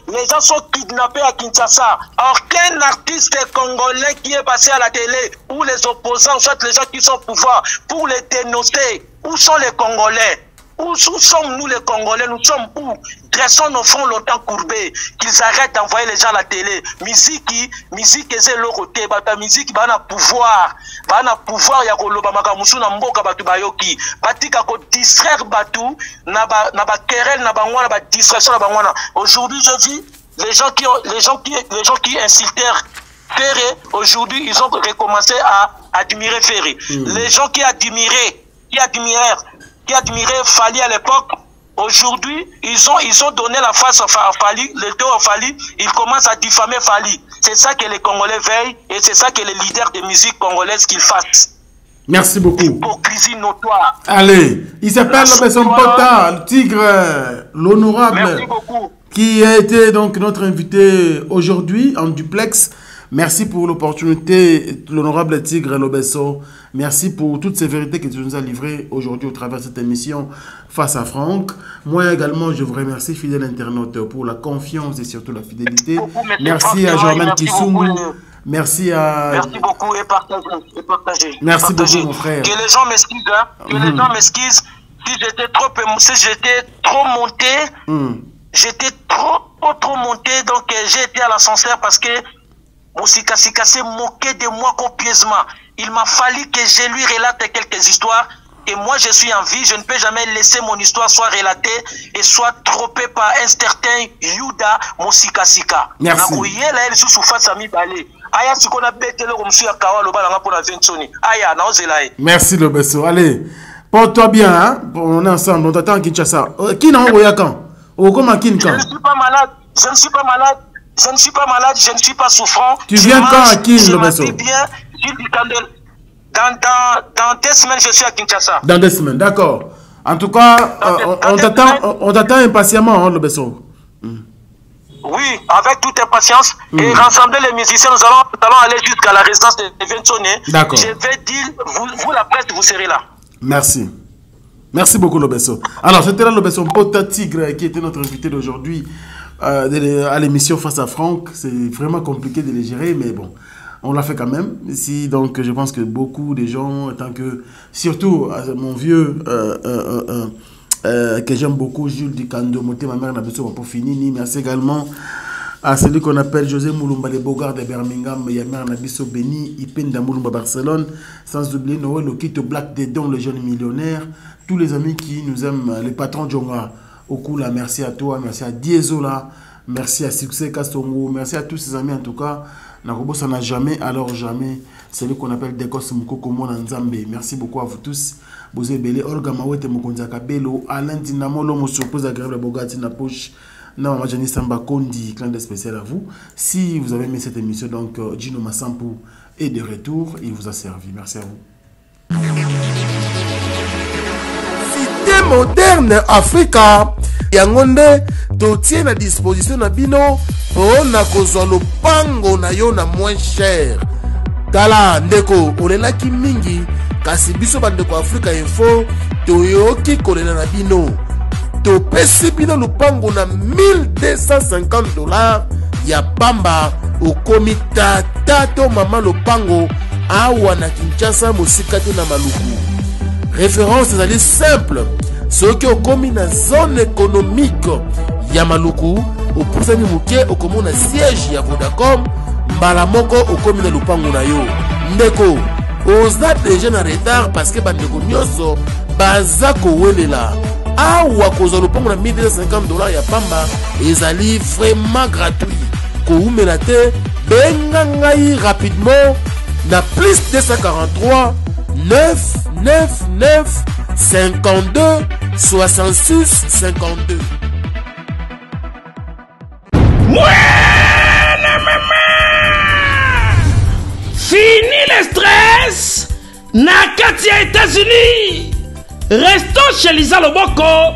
Les gens sont kidnappés à Kinshasa. Aucun artiste congolais qui est passé à la télé, ou les opposants, soit les gens qui sont au pouvoir, pour les dénoncer. Où sont les Congolais? Où sommes-nous les Congolais? Nous sommes où? Dressons nos fronts longtemps courbés. Qu'ils arrêtent d'envoyer les gens à la télé. Musique c'est leur côté. Bata musique va na pouvoir. Va na pouvoir ya koloba makamusu na mboka batu bayoki. Batika ko distraire batu na ba querelle na bangwana ba distraction na bangwana. Aujourd'hui je dis les gens qui insultèrent Ferré, aujourd'hui ils ont recommencé à admirer Ferré. Les gens qui admiraient Fali à l'époque, aujourd'hui, ils ont donné la face à Fali, le dos à Fali, ils commencent à diffamer Fali. C'est ça que les Congolais veillent et c'est ça que les leaders de musique congolaise qu'ils fassent. Merci beaucoup. Hypocrisie notoire. Allez, il s'appelle son Pota, le tigre, l'honorable. Merci beaucoup. Qui a été donc notre invité aujourd'hui en duplex. Merci pour l'opportunité, l'honorable Tigre Lobesso. Merci pour toutes ces vérités que tu nous as livrées aujourd'hui au travers de cette émission Face à Franck. Moi également, je vous remercie, fidèle internaute, pour la confiance et surtout la fidélité. Merci à Germaine Kissoumu. Merci à... Merci beaucoup et partagez. Merci beaucoup, mon frère. Que les gens m'excusent, hein. Que les gens m'excusent si j'étais trop monté. J'étais trop monté, donc j'ai été à l'ascenseur parce que Moussika Sika s'est moqué de moi copieusement. Il m'a fallu que je lui relate quelques histoires. Et moi, je suis en vie. Je ne peux jamais laisser mon histoire soit relatée et soit trompée par un certain Yuda Moussika Sika. Merci. Merci, Lobesso. Allez, porte-toi bien. Hein? On est ensemble. On t'attend à Kinshasa. Qui n'a pas quand? Je ne suis pas malade. Je ne suis pas malade. Je ne suis pas malade, je ne suis pas souffrant. Tu viens quand à Kinshasa? Dans 2 semaines, je suis à Kinshasa. Dans 2 semaines, d'accord. En tout cas, on t'attend impatiemment, hein, Lobesso. Oui, avec toute impatience. Et rassembler les musiciens, nous allons aller jusqu'à la résidence de Vincone. D'accord. Je vais dire, vous la presse, vous serez là. Merci. Merci beaucoup, Lobesso. Alors, c'était là Lobesso Pota Tigre qui était notre invité d'aujourd'hui. À l'émission Face à Franck, c'est vraiment compliqué de les gérer, mais bon, on l'a fait quand même. Ici, donc, je pense que beaucoup de gens, tant que, surtout mon vieux que j'aime beaucoup, Jules Dikando, Moté, ma mère n'a besoin pour finir. Merci également à celui qu'on appelle José Moulumba, les Bogards de Birmingham, Yammer Nabiso Beni, Ipenda Moulumba Barcelone, sans oublier Noël Okito Black Dedon, le jeune millionnaire, tous les amis qui nous aiment, les patrons Djonga, Okula, merci à toi, merci à Diezola, merci à Succès Kastongo, merci à tous ces amis en tout cas. Nakobo, ça n'a jamais, alors jamais, celui qu'on appelle Dekos Mukoko Mona Nzambe. Merci beaucoup à vous tous. Bozé Belé, Olga Mawete Mokonzaka Belo, Alain Dinamolo, mon surprise agréable Bogati Napoche. Non, Majani Samba Kondi, clin d'œil spécial à vous. Si vous avez aimé cette émission, donc Gino Massampu est de retour. Il vous a servi. Merci à vous. Cité moderne Africa. Yangonde, to tient à disposition na bino. On a kozwa le pango na yo na moins cher. Tala ndeko, olela ki mingi. Kasi biso bandeko Africa Info. To yoki kolela na bino. To pesi bino lupango na $1250 ya pamba okomi tata to mama lupango awa na Kinshasa mosika te na maluku. Référence ezali simple, soki okomi na zone économique ya maluku opusani muke okomona siège ya Vodacom mbala moko okomi na lupango na yo. Ndeko oza déjà na retard parce que bandeko nyonso baza kowelela. Awa kozwa lupango na $1250 ya pamba ezali vraiment gratuit. Koumela te benga ngai rapidement na plus 243 999 52 66 52. Fini le stress na kati ya États-Unis. Restons chez Lisa Loboko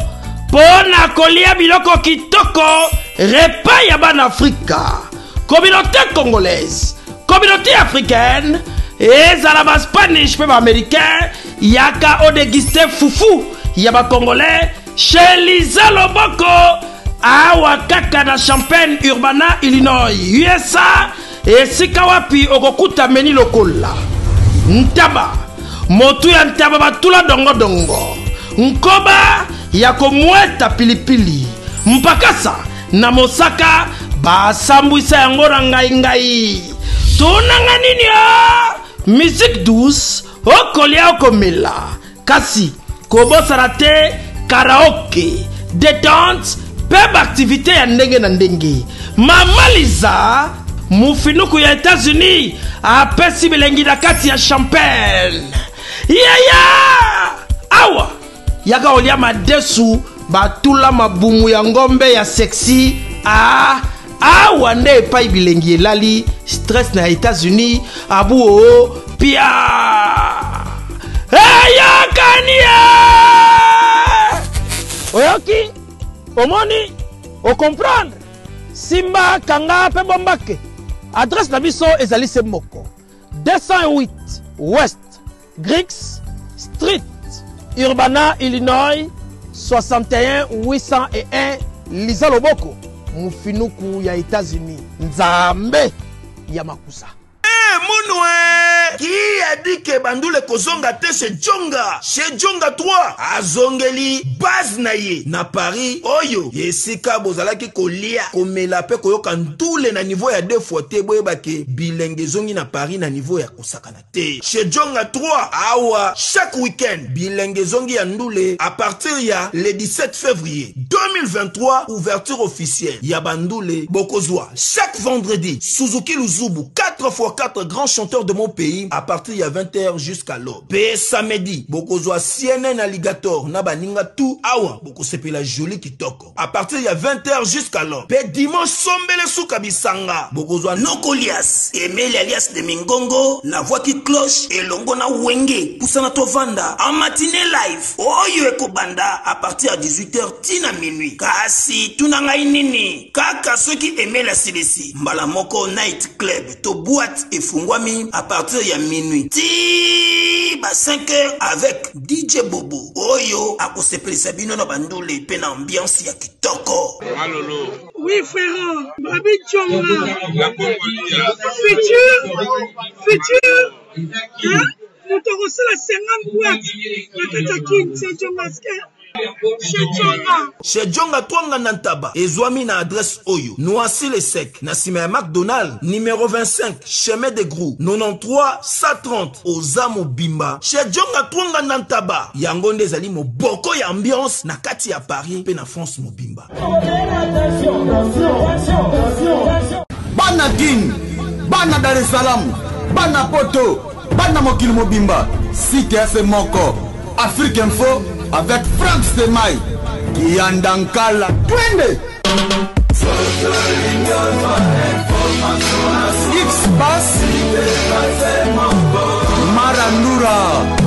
pona kolia biloko kitoko repas ya ban Afrika. Communauté congolaise, communauté africaine, ezala ba Spanish pe ba américain yaka o déguster fufu ya ba congolais chez Lisa Loboko awa kaka na Champaign Urbana Illinois USA esika wapi okokuta meni lokola ntaba motu ya ntaba batula dongo dongo nkoba ya komweta pilipili mpakasa na mosaka basambwisa yango na ngai tunanga nini musique douce okolia okomela kasi kobosana te karaoke détente peba activité ya ndenge na ndenge Mama Lisa mufinuku ya États-Unis apesi bilengi na kati ya Champagne awa yaka olia madesu batula mabumu ya ngombe ya sexy awa nde epai bilengi elali stress na États-Unis abu pia yakania oyoki omoni o comprendre simba kanga pe bombake adresse na biso ezali se moko 208 West Griggs Street Urbana Illinois 61 801 Lisa Loboko mufinuku ya États-Unis nzambe ya makusa. Mounoué qui a dit que Bandoule kozonga te chez Djonga 3 azongeli base naye na Paris oyo yesika bozalaki kolia komela pe koyoka ndule na niveau ya 2 fois te boyebake bilenge zongi na Paris na niveau ya kosakana te chez Djonga 3 awa chaque week-end bilenge zongi ya ndule à partir ya le 17 février 2023 ouverture officielle ya Bandoule bokozwa chaque vendredi Suzuki Luzubu 4x4 grands chanteurs de mon pays à partir de 20h jusqu'à l'aube. Pe samedi, bokozwa CNN Alligator na baninga tout awa boko sepela joli kitoko. À partir de 20h jusqu'à l'aube. Pe dimanche sombele souka bisanga. Bokozwa Nokolias, Emile alias de Mingongo, la voix qui cloche et longo na wenge. Poussana tovanda en matinée live. Oyo ekobanda à partir de 18h tina minuit. Kasi tunanga inini. Kaka ceux qui aimaient la CDC. Mbala moko night club to boîte et fungwami à partir de minuit. Ti ba 5h avec DJ Bobo. Oyo akosepeli sabino na bandole pe na ambiance ya kitoko. Malolo. Oui frère, Babi Djonga. Futur. Hein? Nous t'aurons la 50 boîtes. La Katakin, c'est Djonga. chez Djonga Twanga Nantaba ezwami na adresse oyo Noisy le Sec na sima ya McDonald numéro 25 chemin de Grou 93 130 Oza Mobimba chez Djonga Twanga Nantaba yango nde ezali moboko ya ambiance na kati ya Paris pe na France Mobimba. Bana King, Bana Dar es Salaam, Bana Poto, Bana Mokili Mobimba, Cité FM Moko, Afrique Info avec Frank Stemai, Kiandankala, Twende X-Bass, Marandura.